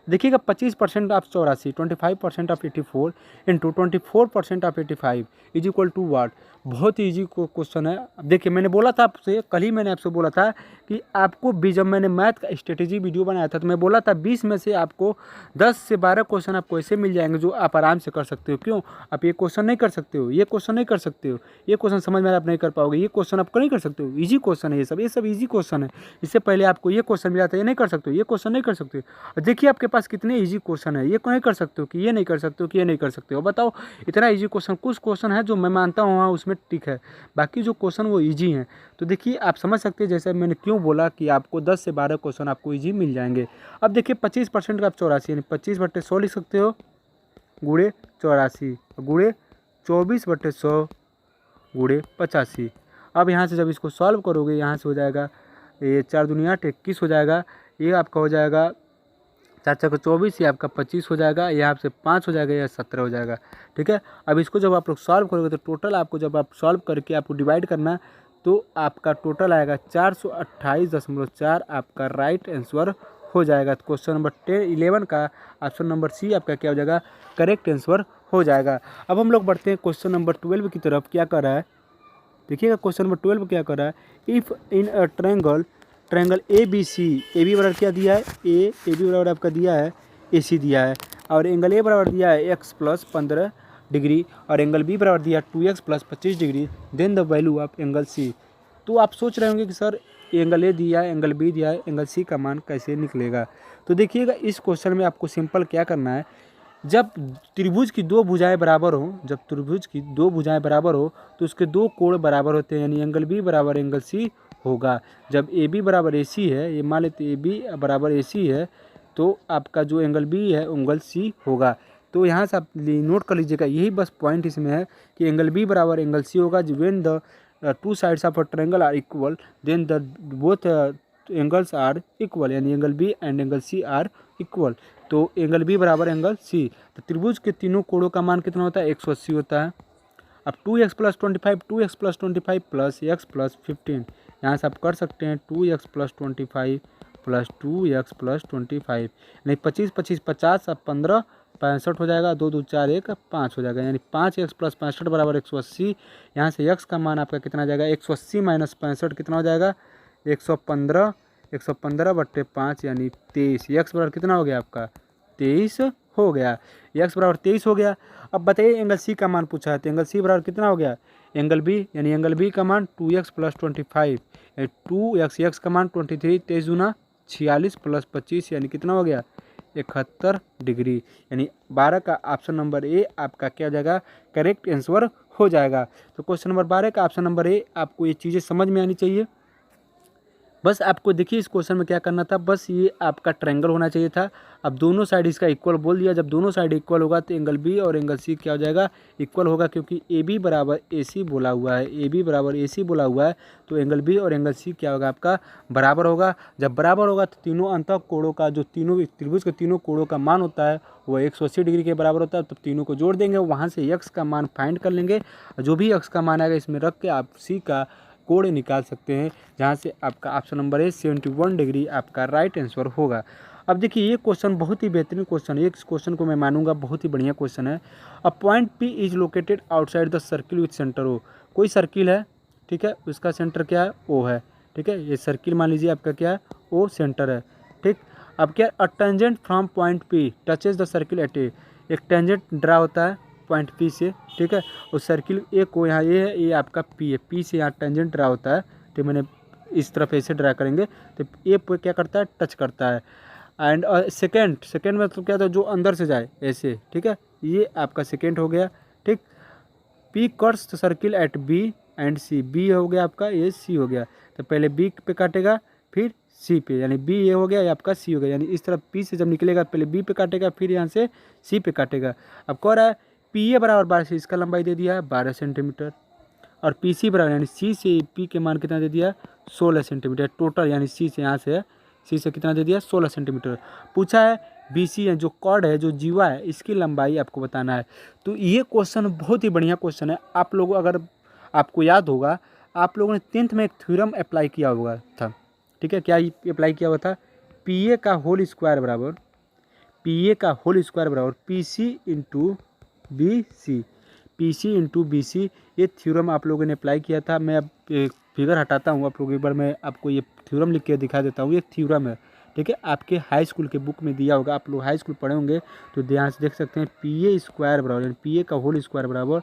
देखिएगा 25% ऑफ 84, 25% ऑफ 84 इंटू 24% of 85 is equal to what. बहुत ही ईजी क्वेश्चन है। अब देखिए मैंने बोला था आपसे, कल ही मैंने आपसे बोला था कि आपको जब मैंने मैथ का स्ट्रेटेजी वीडियो बनाया था तो मैं बोला था 20 में से आपको 10 से 12 क्वेश्चन आपको ऐसे मिल जाएंगे जो आप आराम से कर सकते हो। क्यों, आप ये क्वेश्चन नहीं कर सकते हो, ये क्वेश्चन नहीं कर सकते हो, ये क्वेश्चन समझ में आप नहीं कर पाओगे, ये क्वेश्चन आप नहीं कर सकते हो। ईजी क्वेश्चन है ये सब ईजी क्वेश्चन है। इससे पहले आपको ये क्वेश्चन मिला था, ये नहीं कर सकते हो, ये क्वेश्चन नहीं कर सकते हो। देखिए आपके पास कितने ईजी क्वेश्चन है, ये नहीं कर सकते हो कि ये नहीं कर सकते हो कि ये नहीं कर सकते हो। बताओ, इतना ईजी क्वेश्चन, कुछ क्वेश्चन है जो मैं मानता हूँ हाँ उसमें टिक है, बाकी जो क्वेश्चन वो ईजी हैं। तो देखिए आप समझ सकते हैं, जैसे मैंने क्यों बोला कि आपको 10 से 12 क्वेश्चन आपको ईजी मिल जाएंगे। अब देखिए 25% का आप 84, यानी 25/100 लिख सकते हो, गुणे 84 गुणे 24/100 गुणे 85। अब यहाँ से जब इसको सॉल्व करोगे, यहाँ से हो जाएगा ये 4 दूनी 8, 21 हो जाएगा, ये आपका हो जाएगा 4×4 = 24, ये आपका 25 हो जाएगा, यहाँ से 5 हो जाएगा, या 17 हो जाएगा। ठीक है, अब इसको जब आप लोग सॉल्व करोगे तो टोटल आपको जब आप सॉल्व करके आपको डिवाइड करना तो आपका टोटल आएगा 428.4 आपका राइट आंसर हो जाएगा। तो क्वेश्चन नंबर 11 का ऑप्शन नंबर सी आपका क्या हो जाएगा, करेक्ट आंसर हो जाएगा। अब हम लोग बढ़ते हैं क्वेश्चन नंबर 12 की तरफ। क्या कर रहा है देखिएगा, क्वेश्चन नंबर 12 क्या कर रहा है, if in a triangle A B C, A B बराबर क्या दिया है, ए बी बराबर आपका दिया है ए सी दिया है, और एंगल ए बराबर दिया है x + 15 डिग्री, और एंगल बी बराबर दिया 2x + 25 degree, then the value of angle C. तो आप सोच रहे होंगे कि सर एंगल ए दिया है, एंगल बी दिया है, एंगल सी का मान कैसे निकलेगा। तो देखिएगा इस क्वेश्चन में आपको सिंपल क्या करना है, जब त्रिभुज की दो भुजाएं बराबर हो, जब त्रिभुज की दो भुजाएं बराबर हो तो उसके दो कोण बराबर होते हैं, यानी एंगल बी बराबर एंगल सी होगा। जब ए बी बराबर ए सी है, ये मान लेते ए बी बराबर ए सी है, तो आपका जो एंगल बी है एंगल सी होगा। तो यहाँ से आप नोट कर लीजिएगा, यही बस पॉइंट इसमें है कि एंगल बी बराबर एंगल सी होगा। When the two sides of a triangle are equal then the both angles are equal, यानी angle B and angle C are equal. तो एंगल बी बराबर एंगल सी, तो त्रिभुज के तीनों कोणों का मान कितना होता है, 180 होता है। अब 2x + 25, 2x + 25 प्लस x + 15, यहाँ से आप कर सकते हैं 2x + 25 प्लस 2x + 25, यानी 25 25 50 अब 15 65 हो जाएगा, 2 2 4 1 5 हो जाएगा, यानी 5x + 65 बराबर 180। यहाँ से x का मान आपका कितना आ जाएगा, 180 - 65 कितना हो जाएगा, 115, 115/5 यानी 23। x बराबर कितना हो गया आपका 23 हो गया, x बराबर 23 हो गया। अब बताइए एंगल सी का मान पूछा है, तो एंगल सी बराबर कितना हो गया, एंगल बी, यानी एंगल बी का मान 2x + 25, 2x, x का मान 23, 23 दूना 46 + 25 यानी कितना हो गया 71 डिग्री, यानी 12 का ऑप्शन नंबर ए आपका क्या हो जाएगा, करेक्ट आंसर हो जाएगा। तो क्वेश्चन नंबर 12 का ऑप्शन नंबर ए, आपको ये चीज़ें समझ में आनी चाहिए। बस आपको देखिए इस क्वेश्चन में क्या करना था, बस ये आपका ट्रायंगल होना चाहिए था। अब दोनों साइड इसका इक्वल बोल दिया, जब दोनों साइड इक्वल होगा तो एंगल बी और एंगल सी क्या हो जाएगा, इक्वल होगा, क्योंकि ए बी बराबर ए सी बोला हुआ है, ए बी बराबर ए सी बोला हुआ है, तो एंगल बी और एंगल सी क्या होगा आपका बराबर होगा। जब बराबर होगा तो तीनों अंतः कोणों का, जो तीनों त्रिभुज के तीनों कोणों का मान होता है वो 180 डिग्री के बराबर होता है। तब तीनों को जोड़ देंगे, वहाँ से x का मान फाइंड कर लेंगे, जो भी x का मान आएगा इसमें रख के आप सी का कोण निकाल सकते हैं, जहाँ से आपका ऑप्शन नंबर ए 71 डिग्री आपका राइट आंसर होगा। अब देखिए ये क्वेश्चन बहुत ही बेहतरीन क्वेश्चन है, इस क्वेश्चन को मैं मानूंगा बहुत ही बढ़िया क्वेश्चन है। A point P is located outside the circle with centre O, कोई सर्किल है, ठीक है, उसका सेंटर क्या है, ओ है, ठीक है। ये सर्किल मान लीजिए आपका क्या है, ओ सेंटर है, ठीक। अब क्या, a tangent from point P touches the circle at A, एक टेंजेंट ड्रा होता है पॉइंट पी से, ठीक है। उस सर्किल ए को यहाँ ये है, ये आपका पी है, पी से यहाँ टेंजेंट ड्रा होता है, तो मैंने इस तरफ ऐसे ड्रा करेंगे तो ए पे क्या करता है, टच करता है। एंड सेकेंड मतलब क्या था, जो अंदर से जाए ऐसे, ठीक है। ये आपका सेकेंड हो गया, ठीक। P cuts the circle at B and C, B हो गया आपका, ये सी हो गया, तो पहले बी पे काटेगा फिर सी पे, यानी बी ये हो गया, ये आपका सी हो गया, यानी इस तरफ पी से जब निकलेगा पहले बी पे काटेगा फिर यहाँ से सी पे काटेगा। अब कह रहा है पी ए बराबर 12 से, इसका लंबाई दे दिया है 12 सेंटीमीटर, और पी सी बराबर यानी सी से पी के मान कितना दे दिया, 16 सेंटीमीटर टोटल, यानी सी से यहाँ से सी से कितना दे दिया, 16 सेंटीमीटर। पूछा है बी सी है, जो कॉर्ड है, जो जीवा है, इसकी लंबाई आपको बताना है। तो ये क्वेश्चन बहुत ही बढ़िया क्वेश्चन है। आप लोग अगर आपको याद होगा, आप लोगों ने 10th में एक थ्योरम अप्लाई किया हुआ था, ठीक है। क्या अप्लाई किया हुआ था, पी ए का होल स्क्वायर बराबर, पी ए का होल स्क्वायर बराबर P C into B C, P C into B C, ये थ्योरम आप लोगों ने अप्लाई किया था। मैं अब फिगर हटाता हूँ, आप लोग एक बार मैं आपको ये थ्योरम लिख के दिखा देता हूँ। ये थ्योरम है, ठीक है, आपके हाई स्कूल के बुक में दिया होगा, आप लोग हाई स्कूल पढ़े होंगे तो ध्यान से देख सकते हैं। पी ए स्क्वायर बराबर, यानी पी ए का होल स्क्वायर बराबर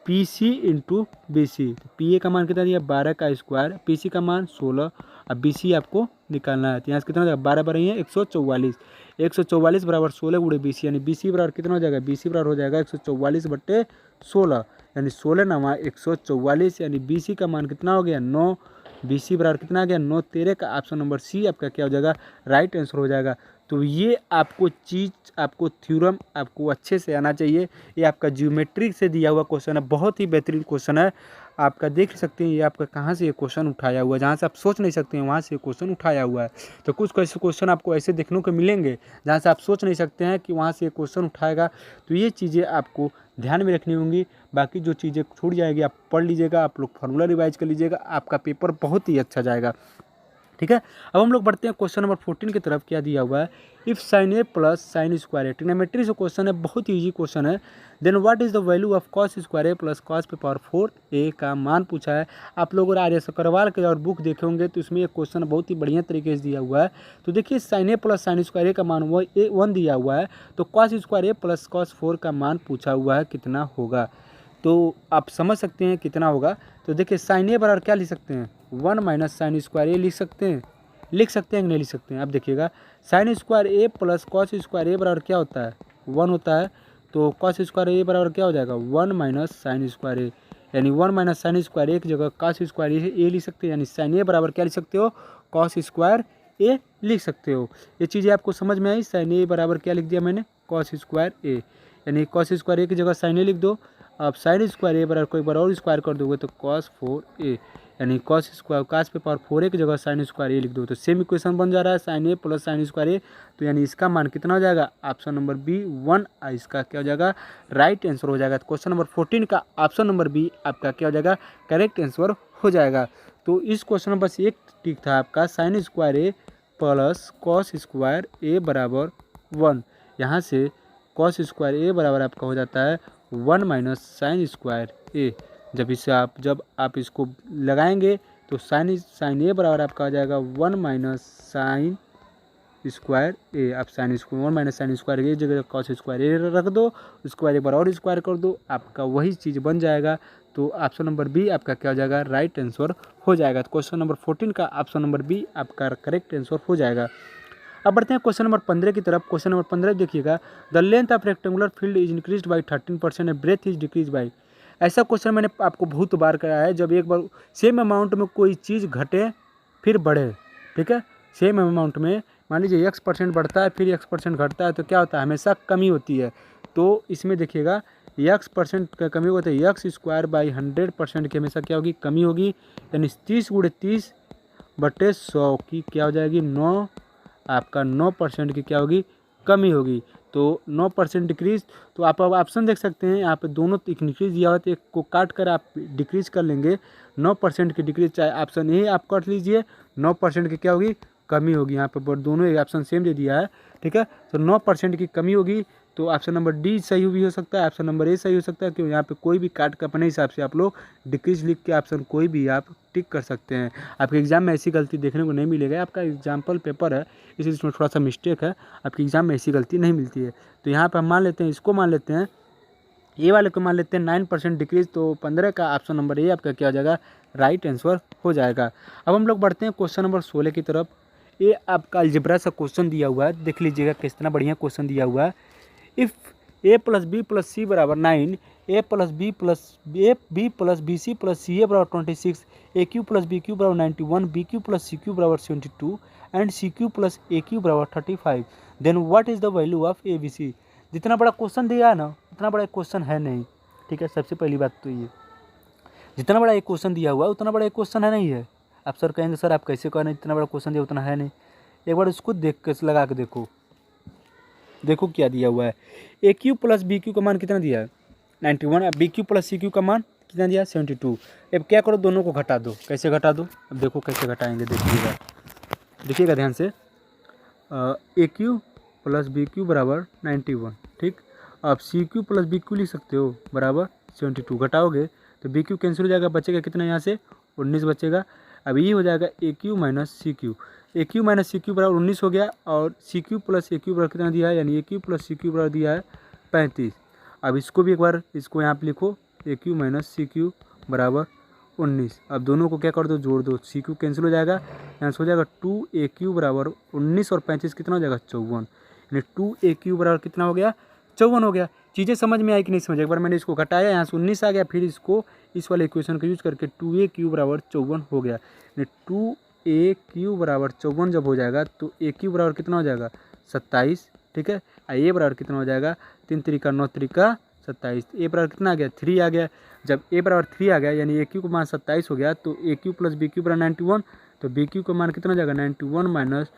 P C into B C, P A का मान कितना दिया, 12 का स्क्वायर, पी सी का मान 16, अब बी सी आपको निकालना है। तो यहाँ से कितना हो जाएगा, 12 12 144, 144 बराबर 16 गुणे बी सी, यानी बी सी बराबर कितना हो जाएगा, बी सी बराबर हो जाएगा 144/16, यानी 16 9 144, यानी बी सी का मान कितना हो गया, 9, बी सी बराबर कितना आ गया, 9 13 का ऑप्शन नंबर सी आपका क्या हो जाएगा, राइट आंसर हो जाएगा। तो ये आपको चीज़, आपको थ्योरम आपको अच्छे से आना चाहिए। ये आपका ज्योमेट्री से दिया हुआ क्वेश्चन है, बहुत ही बेहतरीन क्वेश्चन है। आपका देख सकते हैं ये आपका कहाँ से ये क्वेश्चन उठाया हुआ है, जहाँ से आप सोच नहीं सकते हैं वहाँ से क्वेश्चन उठाया हुआ है। तो कुछ ऐसे क्वेश्चन आपको ऐसे देखने को मिलेंगे जहाँ से आप सोच नहीं सकते हैं कि वहाँ से क्वेश्चन उठाएगा। तो ये चीज़ें आपको ध्यान में रखनी होंगी, बाकी जो चीज़ें छूट जाएगी आप पढ़ लीजिएगा, आप लोग फार्मूला रिवाइज कर लीजिएगा, आपका पेपर बहुत ही अच्छा जाएगा, ठीक है। अब हम लोग बढ़ते हैं क्वेश्चन नंबर 14 की तरफ। क्या दिया हुआ है, if sine A plus sine square A, trigonometry से क्वेश्चन है, बहुत ही इजी क्वेश्चन है। Then what is the value of cos square A plus cos पे पावर 4 ए का मान पूछा है। आप लोग आर्य सकरवाल के और बुक देखे होंगे तो इसमें ये क्वेश्चन बहुत ही बढ़िया तरीके से दिया हुआ है। तो देखिए sign A plus sine square ए का मान 1 दिया हुआ है, तो cos square A plus cos 4 का मान पूछा हुआ है कितना होगा। तो आप समझ सकते हैं कितना होगा। तो देखिए साइन ए बराबर क्या लिख सकते हैं, 1 माइनस साइन स्क्वायर ए लिख सकते हैं कि नहीं लिख सकते हैं। अब देखिएगा sign square A plus cos square ए बराबर क्या होता है, 1 होता है, तो कॉस स्क्वायर ए बराबर क्या हो जाएगा, 1 माइनस साइन स्क्वायर ए, यानी 1 माइनस साइन स्क्वायर ए की जगह कॉस स्क्वायर ए लिख सकते हैं, यानी साइन ए बराबर क्या लिख सकते हो, कॉस स्क्वायर ए लिख सकते हो। ये चीज़ें आपको समझ में आई। साइन ए बराबर क्या लिख दिया मैंने, कॉस स्क्वायर ए, यानी कॉस स्क्वायर ए की जगह साइन ए लिख दो। अब साइन स्क्वायर ए बराबर कोई बार और स्क्वायर कर दोगे तो कॉस 4a, यानी कॉस स्क्वायर कास पे पावर 4a की जगह साइन स्क्वायर ए लिख दो, तो सेम इक्वेशन बन जा रहा है sign A plus sine square ए। तो यानी इसका मान कितना हो जाएगा, ऑप्शन नंबर बी 1, इसका क्या हो जाएगा, राइट आंसर हो जाएगा। क्वेश्चन नंबर 14 का ऑप्शन नंबर बी आपका क्या हो जाएगा, करेक्ट आंसर हो जाएगा। तो इस क्वेश्चन में बस एक ठीक था आपका, sign square A plus cos square ए बराबर 1, यहाँ से कॉस स्क्वायर ए बराबर आपका हो जाता है 1 माइनस साइन स्क्वायर ए। जब आप इसको लगाएंगे तो साइन ए बराबर आपका आ जाएगा 1 माइनस साइन स्क्वायर ए। आप sine square 1 minus sine square A जगह कॉस स्क्वायर ए रख दो, उसके बाद एक बार और स्क्वायर कर दो, आपका वही चीज़ बन जाएगा। तो ऑप्शन नंबर बी आपका क्या हो जाएगा, राइट आंसर हो जाएगा। तो क्वेश्चन नंबर 14 का ऑप्शन नंबर बी आपका करेक्ट आंसर हो जाएगा। अब बढ़ते हैं क्वेश्चन नंबर 15 की तरफ। क्वेश्चन नंबर 15 देखिएगा, the length of rectangular field is increased by 13% and breadth is decrease by. ऐसा क्वेश्चन मैंने आपको बहुत बार कराया है, जब एक बार सेम अमाउंट में कोई चीज़ घटे फिर बढ़े, ठीक है, सेम अमाउंट में मान लीजिए x% बढ़ता है फिर x% घटता है तो क्या होता है, हमेशा कमी होती है। तो इसमें देखिएगा x% का कमी होता है, एक्स स्क्वायर बाई 100% की हमेशा क्या होगी, कमी होगी, यानी 30 गुणे 30/100 की क्या हो जाएगी, 9, आपका 9% की क्या होगी, कमी होगी। तो 9% डिक्रीज, तो आप अब ऑप्शन देख सकते हैं यहाँ पे दोनों इंक्रीज दिया हुआ है, तो एक को काट कर आप डिक्रीज कर लेंगे, 9% की डिक्रीज, चाहे ऑप्शन ए आप काट लीजिए, 9% की क्या होगी, कमी होगी। यहाँ पे दोनों ऑप्शन सेम दे दिया है, ठीक है। तो 9% की कमी होगी, तो ऑप्शन नंबर डी सही भी हो सकता है, ऑप्शन नंबर ए सही हो सकता है, क्योंकि यहाँ पे कोई भी काट के अपने हिसाब से आप लोग डिक्रीज लिख के ऑप्शन कोई भी आप टिक कर सकते हैं। आपके एग्जाम में ऐसी गलती देखने को नहीं मिलेगा, आपका एग्जाम्पल पेपर है इसलिए इसमें थोड़ा सा मिस्टेक है, आपके एग्जाम में ऐसी गलती नहीं मिलती है। तो यहाँ पर हम मान लेते हैं, इसको मान लेते हैं, ए वाले को मान लेते हैं 9% डिक्रीज, तो 15 का ऑप्शन नंबर ए आपका क्या हो जाएगा, राइट आंसर हो जाएगा। अब हम लोग बढ़ते हैं क्वेश्चन नंबर 16 की तरफ। ये आपका अलजेब्रा सा क्वेश्चन दिया हुआ है, देख लीजिएगा कितना बढ़िया क्वेश्चन दिया हुआ है। If A plus B plus C बराबर 9, A plus B plus B C plus C A बराबर 26, A Q plus B Q बराबर 91, B Q plus C Q बराबर 72 and C Q plus A Q बराबर 35, then what is the value of A B C. जितना बड़ा question दिया है ना उतना बड़ा क्वेश्चन है नहीं, ठीक है। सबसे पहली बात तो ये, जितना बड़ा एक क्वेश्चन दिया हुआ है उतना बड़ा एक क्वेश्चन है नहीं है। आप सर कहेंगे सर आप कैसे कह रहे हैं इतना बड़ा क्वेश्चन दिया उतना है नहीं, एक बार उसको देख के लगा के देखो, देखो क्या दिया हुआ है। A Q plus B Q का मान कितना दिया है 91, अब B Q plus C Q का मान कितना दिया 72। अब क्या करो, दोनों को घटा दो। कैसे घटा दो, अब देखो कैसे घटाएंगे, देखिएगा देखिएगा ध्यान से। A Q plus B Q बराबर 91, ठीक। अब C Q plus B Q लिख सकते हो बराबर 72, घटाओगे तो बी क्यू कैंसिल हो जाएगा, बचेगा कितना यहाँ से 19 बचेगा। अब ये हो जाएगा ए क्यू माइनस सी क्यू, ए क्यू माइनस सी क्यू बराबर 19 हो गया, और सी क्यू प्लस ए क्यू बराबर कितना दिया है, यानी ए क्यू प्लस सी क्यू बराबर दिया है 35। अब इसको भी एक बार इसको यहाँ पे लिखो, ए क्यू माइनस सी क्यू बराबर 19। अब दोनों को क्या कर दो, जोड़ दो, सी क्यू कैंसिल हो जाएगा, यहाँ से हो जाएगा 2 ए क्यू बराबर 19 और 35 कितना हो जाएगा 54, यानी 2 ए क्यू बराबर कितना हो गया 54 हो गया। चीज़ें समझ में आई कि नहीं समझ, एक बार मैंने इसको घटाया, यहाँ से 19 आ गया, फिर इसको इस वाले इक्वेशन का यूज करके 2 ए क्यू बराबर 54 हो गया, यानी 2 ए क्यू बराबर 54 जब हो जाएगा तो ए क्यू बराबर कितना हो जाएगा 27, ठीक है। ए बराबर कितना हो जाएगा 3 त्रिका 9 त्रिका 27, ए बराबर कितना आ गया 3 आ गया। जब ए बराबर 3 आ गया यानी ए क्यू का मान 27 हो गया, तो ए क्यू प्लस बी क्यू बराबर 91, तो बी क्यू का मान कितना हो जाएगा 91 माइनस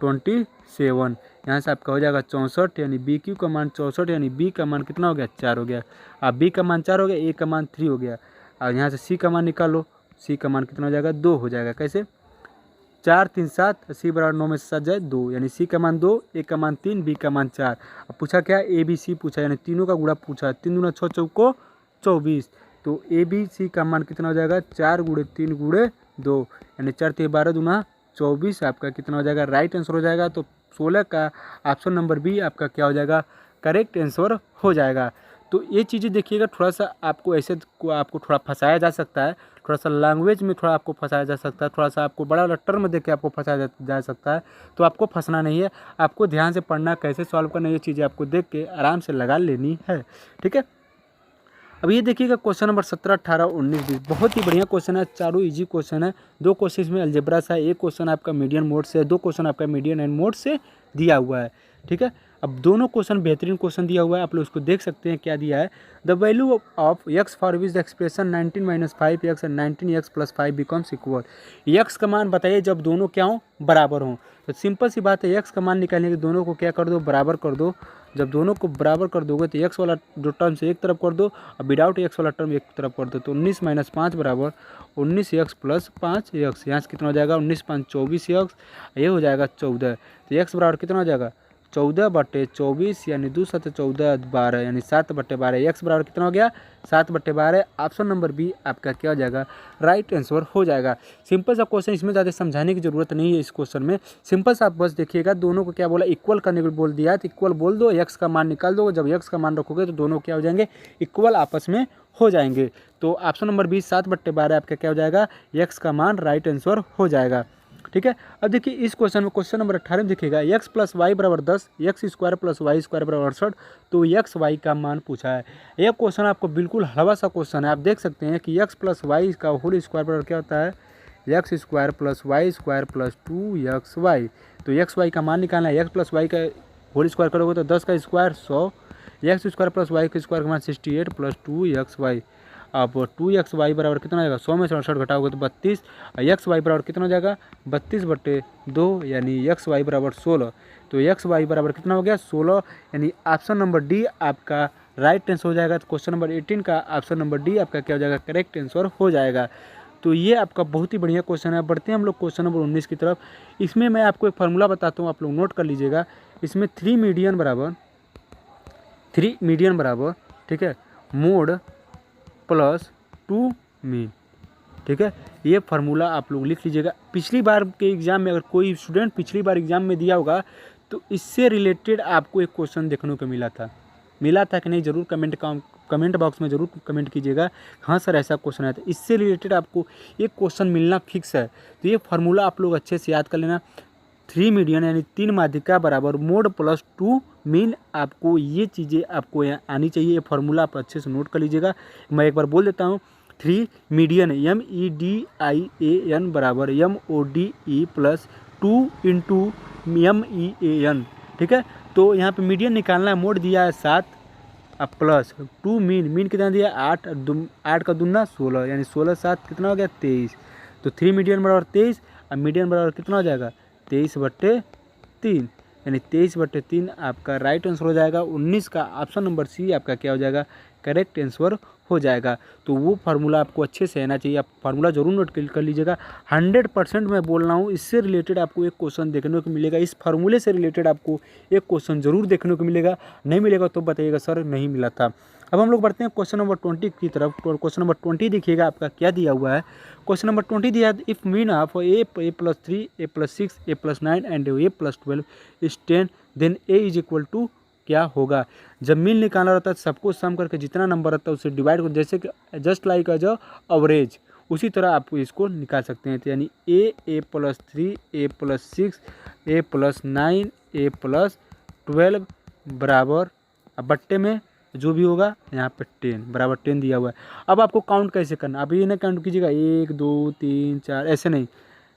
27, यहाँ से आपका हो जाएगा 64, यानी बी क्यू का मान 64, यानी बी का मान कितना हो गया 4 हो गया। अब बी का मान 4 हो गया, ए का मान 3 हो गया, और यहाँ से सी का मान निकालो, सी का मान कितना हो जाएगा 2 हो जाएगा। कैसे 4 3 7, सी बराबर 9 में से 7 जाए 2, यानी सी का मान 2, ए का मान 3, बी का मान 4। अब पूछा क्या, ए बी सी पूछा, यानी तीनों का गुणा पूछा, 3 दूना 6 चौको 24, तो ए बी सी का मान कितना हो जाएगा 4 गुणे 3 गुणे 2, यानी 4 3 12 दूना 24, आपका कितना हो जाएगा राइट आंसर हो जाएगा। तो 16 का ऑप्शन नंबर बी आपका क्या हो जाएगा, करेक्ट आंसर हो जाएगा। तो ये चीज़ें देखिएगा, थोड़ा सा आपको ऐसे आपको थोड़ा फंसाया जा सकता है, थोड़ा सा लैंग्वेज में थोड़ा आपको फंसाया जा सकता है, थोड़ा सा आपको बड़ा वाला टर्म देख के आपको फंसाया जा सकता है, तो आपको फंसना नहीं है, आपको ध्यान से पढ़ना, कैसे सॉल्व करना, ये चीज़ें आपको देख के आराम से लगा लेनी है, ठीक है। अब ये देखिएगा क्वेश्चन नंबर 17 18 19 20, बहुत ही बढ़िया क्वेश्चन है, चारों इजी क्वेश्चन है। 2 क्वेश्चन में अलजेब्रा सा है, एक क्वेश्चन आपका मीडियन मोड से है, 2 क्वेश्चन आपका मीडियन एंड मोड से दिया हुआ है, ठीक है। अब दोनों क्वेश्चन बेहतरीन क्वेश्चन दिया हुआ है, आप लोग उसको देख सकते हैं क्या दिया है। The value of x for which the expression 19 minus 5x and 19x plus 5 becomes equal. X का मान बताइए जब दोनों क्या हों, बराबर हों। तो सिंपल सी बात है, एक्स का मान निकालने के दोनों को क्या कर दो, बराबर कर दो। जब दोनों को बराबर कर दोगे तो एक्स वाला जो टर्म से एक तरफ कर दो और विदाउट एक्स वाला टर्म एक तरफ कर दो, तो 19 माइनस 5 बराबर 19x प्लस 5x, यहाँ से कितना हो जाएगा 19 5 24x, ये हो जाएगा 14। तो एक्स बराबर कितना हो जाएगा 14/24, यानी 2 7 14 12, यानी 7/12। एक्स बराबर कितना हो गया 7/12। ऑप्शन नंबर बी आपका क्या हो जाएगा, राइट आंसर हो जाएगा। सिंपल सा क्वेश्चन, इसमें ज़्यादा समझाने की जरूरत नहीं है। इस क्वेश्चन में सिंपल सा आप बस देखिएगा, दोनों को क्या बोला, इक्वल करने को बोल दिया है, तो इक्वल बोल दो, एक्स का मान निकाल दो। जब एक्स का मान रखोगे तो दोनों क्या हो जाएंगे, इक्वल आपस में हो जाएंगे। तो ऑप्शन नंबर बी 7/12 आपका क्या हो जाएगा, एक्स का मान राइट आंसर हो जाएगा, ठीक है। अब देखिए इस क्वेश्चन में, क्वेश्चन नंबर 18 में देखिएगा, एक्स प्लस वाई बराबर 10, X square plus Y square बराबर 68, तो एक्स वाई का मान पूछा है। यह क्वेश्चन आपको बिल्कुल हलवा सा क्वेश्चन है। आप देख सकते हैं कि एक्स प्लस वाई का होल स्क्वायर बराबर क्या होता है, X square plus Y square plus 2xy। तो एक्स वाई का मान निकालना है, एक्स प्लस वाई का होल स्क्वायर करोगे तो 10 का square 100, X square plus Y का स्क्वायर का मान 68 प्लस 2xy। अब 2xy बराबर कितना हो जाएगा, 100 में से 68 घटाओगे तो 32, एक्स वाई बराबर कितना हो जाएगा 32/2, यानी एक्स वाई बराबर 16। तो एक्स वाई बराबर कितना हो गया 16, यानी ऑप्शन नंबर डी आपका राइट आंसर हो जाएगा। तो क्वेश्चन नंबर 18 का ऑप्शन नंबर डी आपका क्या हो जाएगा, करेक्ट आंसर हो जाएगा। तो ये आपका बहुत ही बढ़िया क्वेश्चन है। बढ़ते हैं हम लोग क्वेश्चन नंबर 19 की तरफ। इसमें मैं आपको एक फार्मूला बताता हूँ, आप लोग नोट कर लीजिएगा। इसमें 3 मीडियन बराबर 3 मीडियन बराबर, ठीक है, मोड प्लस 2 मीन, ठीक है। ये फार्मूला आप लोग लिख लीजिएगा। पिछली बार के एग्ज़ाम में अगर कोई स्टूडेंट पिछली बार एग्ज़ाम में दिया होगा तो इससे रिलेटेड आपको एक क्वेश्चन देखने को मिला था कि नहीं, ज़रूर कमेंट बॉक्स में ज़रूर कमेंट कीजिएगा। हाँ सर ऐसा क्वेश्चन आया था, इससे रिलेटेड आपको एक क्वेश्चन मिलना फिक्स है। तो ये फार्मूला आप लोग अच्छे से याद कर लेना। 3 मीडियन यानी 3 माध्यिका बराबर मोड प्लस 2 मीन, आपको ये चीज़ें आपको यहाँ आनी चाहिए। ये फार्मूला आप अच्छे से नोट कर लीजिएगा। मैं एक बार बोल देता हूँ। 3 मीडियन MEDIAN बराबर MODE प्लस 2 इंटू MEAN, ठीक है। तो यहाँ पे मीडियन निकालना है, मोड दिया है 7 अब प्लस 2 मीन कितना दिया 8, 8 का दूना 16, यानी 16 7 कितना हो गया 23। तो 3 मीडियन बराबर 23 और मीडियन बराबर कितना हो जाएगा 23/3, यानी 23/3 आपका राइट आंसर हो जाएगा। 19 का ऑप्शन नंबर सी आपका क्या हो जाएगा, करेक्ट आंसर हो जाएगा। तो वो फार्मूला आपको अच्छे से आना चाहिए। आप फार्मूला जरूर नोट कर लीजिएगा। 100% मैं बोल रहा हूँ, इससे रिलेटेड आपको एक क्वेश्चन देखने को मिलेगा। इस फार्मूले से रिलेटेड आपको एक क्वेश्चन जरूर देखने को मिलेगा। नहीं मिलेगा तो बताइएगा सर नहीं मिला था। अब हम लोग बढ़ते हैं क्वेश्चन नंबर 20 की तरफ। क्वेश्चन नंबर 20 देखिएगा आपका क्या दिया हुआ है। क्वेश्चन नंबर 20 दिया है, if mean of a+3 a+6 a+9 and a+12 is 10 then a is equal to क्या होगा। जब मीन निकालना रहता है सबको सम करके जितना नंबर रहता है उसे डिवाइड कर, जैसे कि जस्ट लाइक एज एवरेज, उसी तरह आप इसको निकाल सकते हैं। तो यानी a+3 a+6 a+9 a+12 बराबर, अब बट्टे में जो भी होगा यहाँ पे 10 बराबर 10 दिया हुआ है। अब आपको काउंट कैसे करना, अब ये ना काउंट कीजिएगा 1 2 3 4 ऐसे नहीं।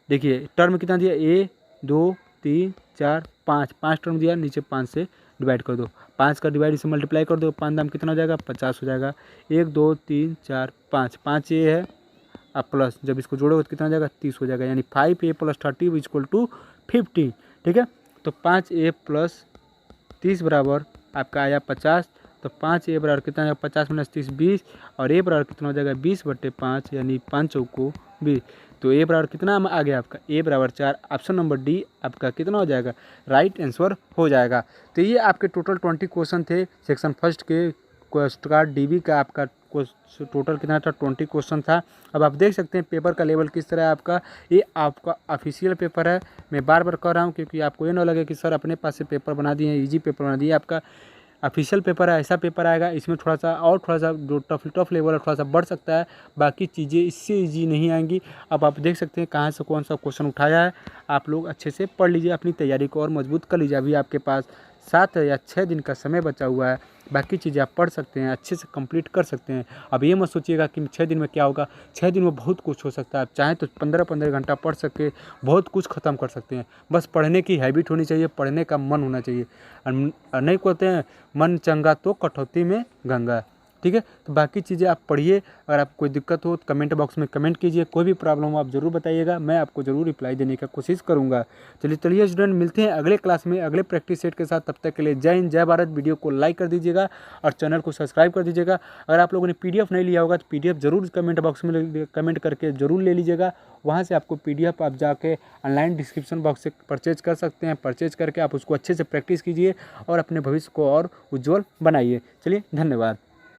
देखिए टर्म कितना दिया 1 2 3 4 5 टर्म दिया, नीचे 5 से डिवाइड कर दो, 5 का डिवाइड इसे मल्टीप्लाई कर दो, 5 दाम कितना हो जाएगा 50 हो जाएगा। 1 2 3 4 5 ये है, अब प्लस जब इसको जोड़ोगे तो कितना हो जाएगा 30 हो जाएगा। यानी 5a + 30 इक्वल टू 50, ठीक है। तो 5a + 30 बराबर आपका आया 50। तो 5a बराबर कितना है 50 - 30 20, और a बराबर कितना हो जाएगा 20/5, यानी 5 चौको 20। तो a बराबर कितना आ गया आपका, a बराबर 4। ऑप्शन नंबर डी आपका कितना हो जाएगा, राइट आंसर हो जाएगा। तो ये आपके टोटल 20 क्वेश्चन थे सेक्शन फर्स्ट के कोस्ट गार्ड DB का। आपका टोटल कितना था 20 क्वेश्चन था। अब आप देख सकते हैं पेपर का लेवल किस तरह है आपका। ये आपका ऑफिशियल पेपर है, मैं बार बार कह रहा हूँ क्योंकि आपको ये ना लगे कि सर अपने पास से पेपर बना दिए, ईजी पेपर बना दिए। आपका ऑफिशियल पेपर है, ऐसा पेपर आएगा, इसमें थोड़ा सा जो टफ लेवल है थोड़ा सा बढ़ सकता है, बाकी चीज़ें इससे ईजी नहीं आएंगी। अब आप देख सकते हैं कहाँ से कौन सा क्वेश्चन उठाया है। आप लोग अच्छे से पढ़ लीजिए, अपनी तैयारी को और मजबूत कर लीजिए। अभी आपके पास 7 या 6 दिन का समय बचा हुआ है, बाकी चीज़ें आप पढ़ सकते हैं, अच्छे से कंप्लीट कर सकते हैं। अब ये मत सोचिएगा कि 6 दिन में क्या होगा, 6 दिन में बहुत कुछ हो सकता है। आप चाहें तो 15-15 घंटा पढ़ सके बहुत कुछ ख़त्म कर सकते हैं। बस पढ़ने की हैबिट होनी चाहिए, पढ़ने का मन होना चाहिए। और नहीं कहते हैं मन चंगा तो कटौती में गंगा, ठीक है। तो बाकी चीज़ें आप पढ़िए। अगर आपको कोई दिक्कत हो तो कमेंट बॉक्स में कमेंट कीजिए, कोई भी प्रॉब्लम हो आप ज़रूर बताइएगा, मैं आपको ज़रूर रिप्लाई देने का कोशिश करूँगा। चलिए स्टूडेंट, मिलते हैं अगले क्लास में अगले प्रैक्टिस सेट के साथ। तब तक के लिए जय हिंद जय भारत। वीडियो को लाइक कर दीजिएगा और चैनल को सब्सक्राइब कर दीजिएगा। अगर आप लोगों ने PDF नहीं लिया होगा तो PDF ज़रूर कमेंट बॉक्स में कमेंट करके ज़रूर ले लीजिएगा। वहाँ से आपको PDF आप जाके ऑनलाइन डिस्क्रिप्शन बॉक्स से परचेज कर सकते हैं। परचेज करके आप उसको अच्छे से प्रैक्टिस कीजिए और अपने भविष्य को और उज्जवल बनाइए। चलिए धन्यवाद।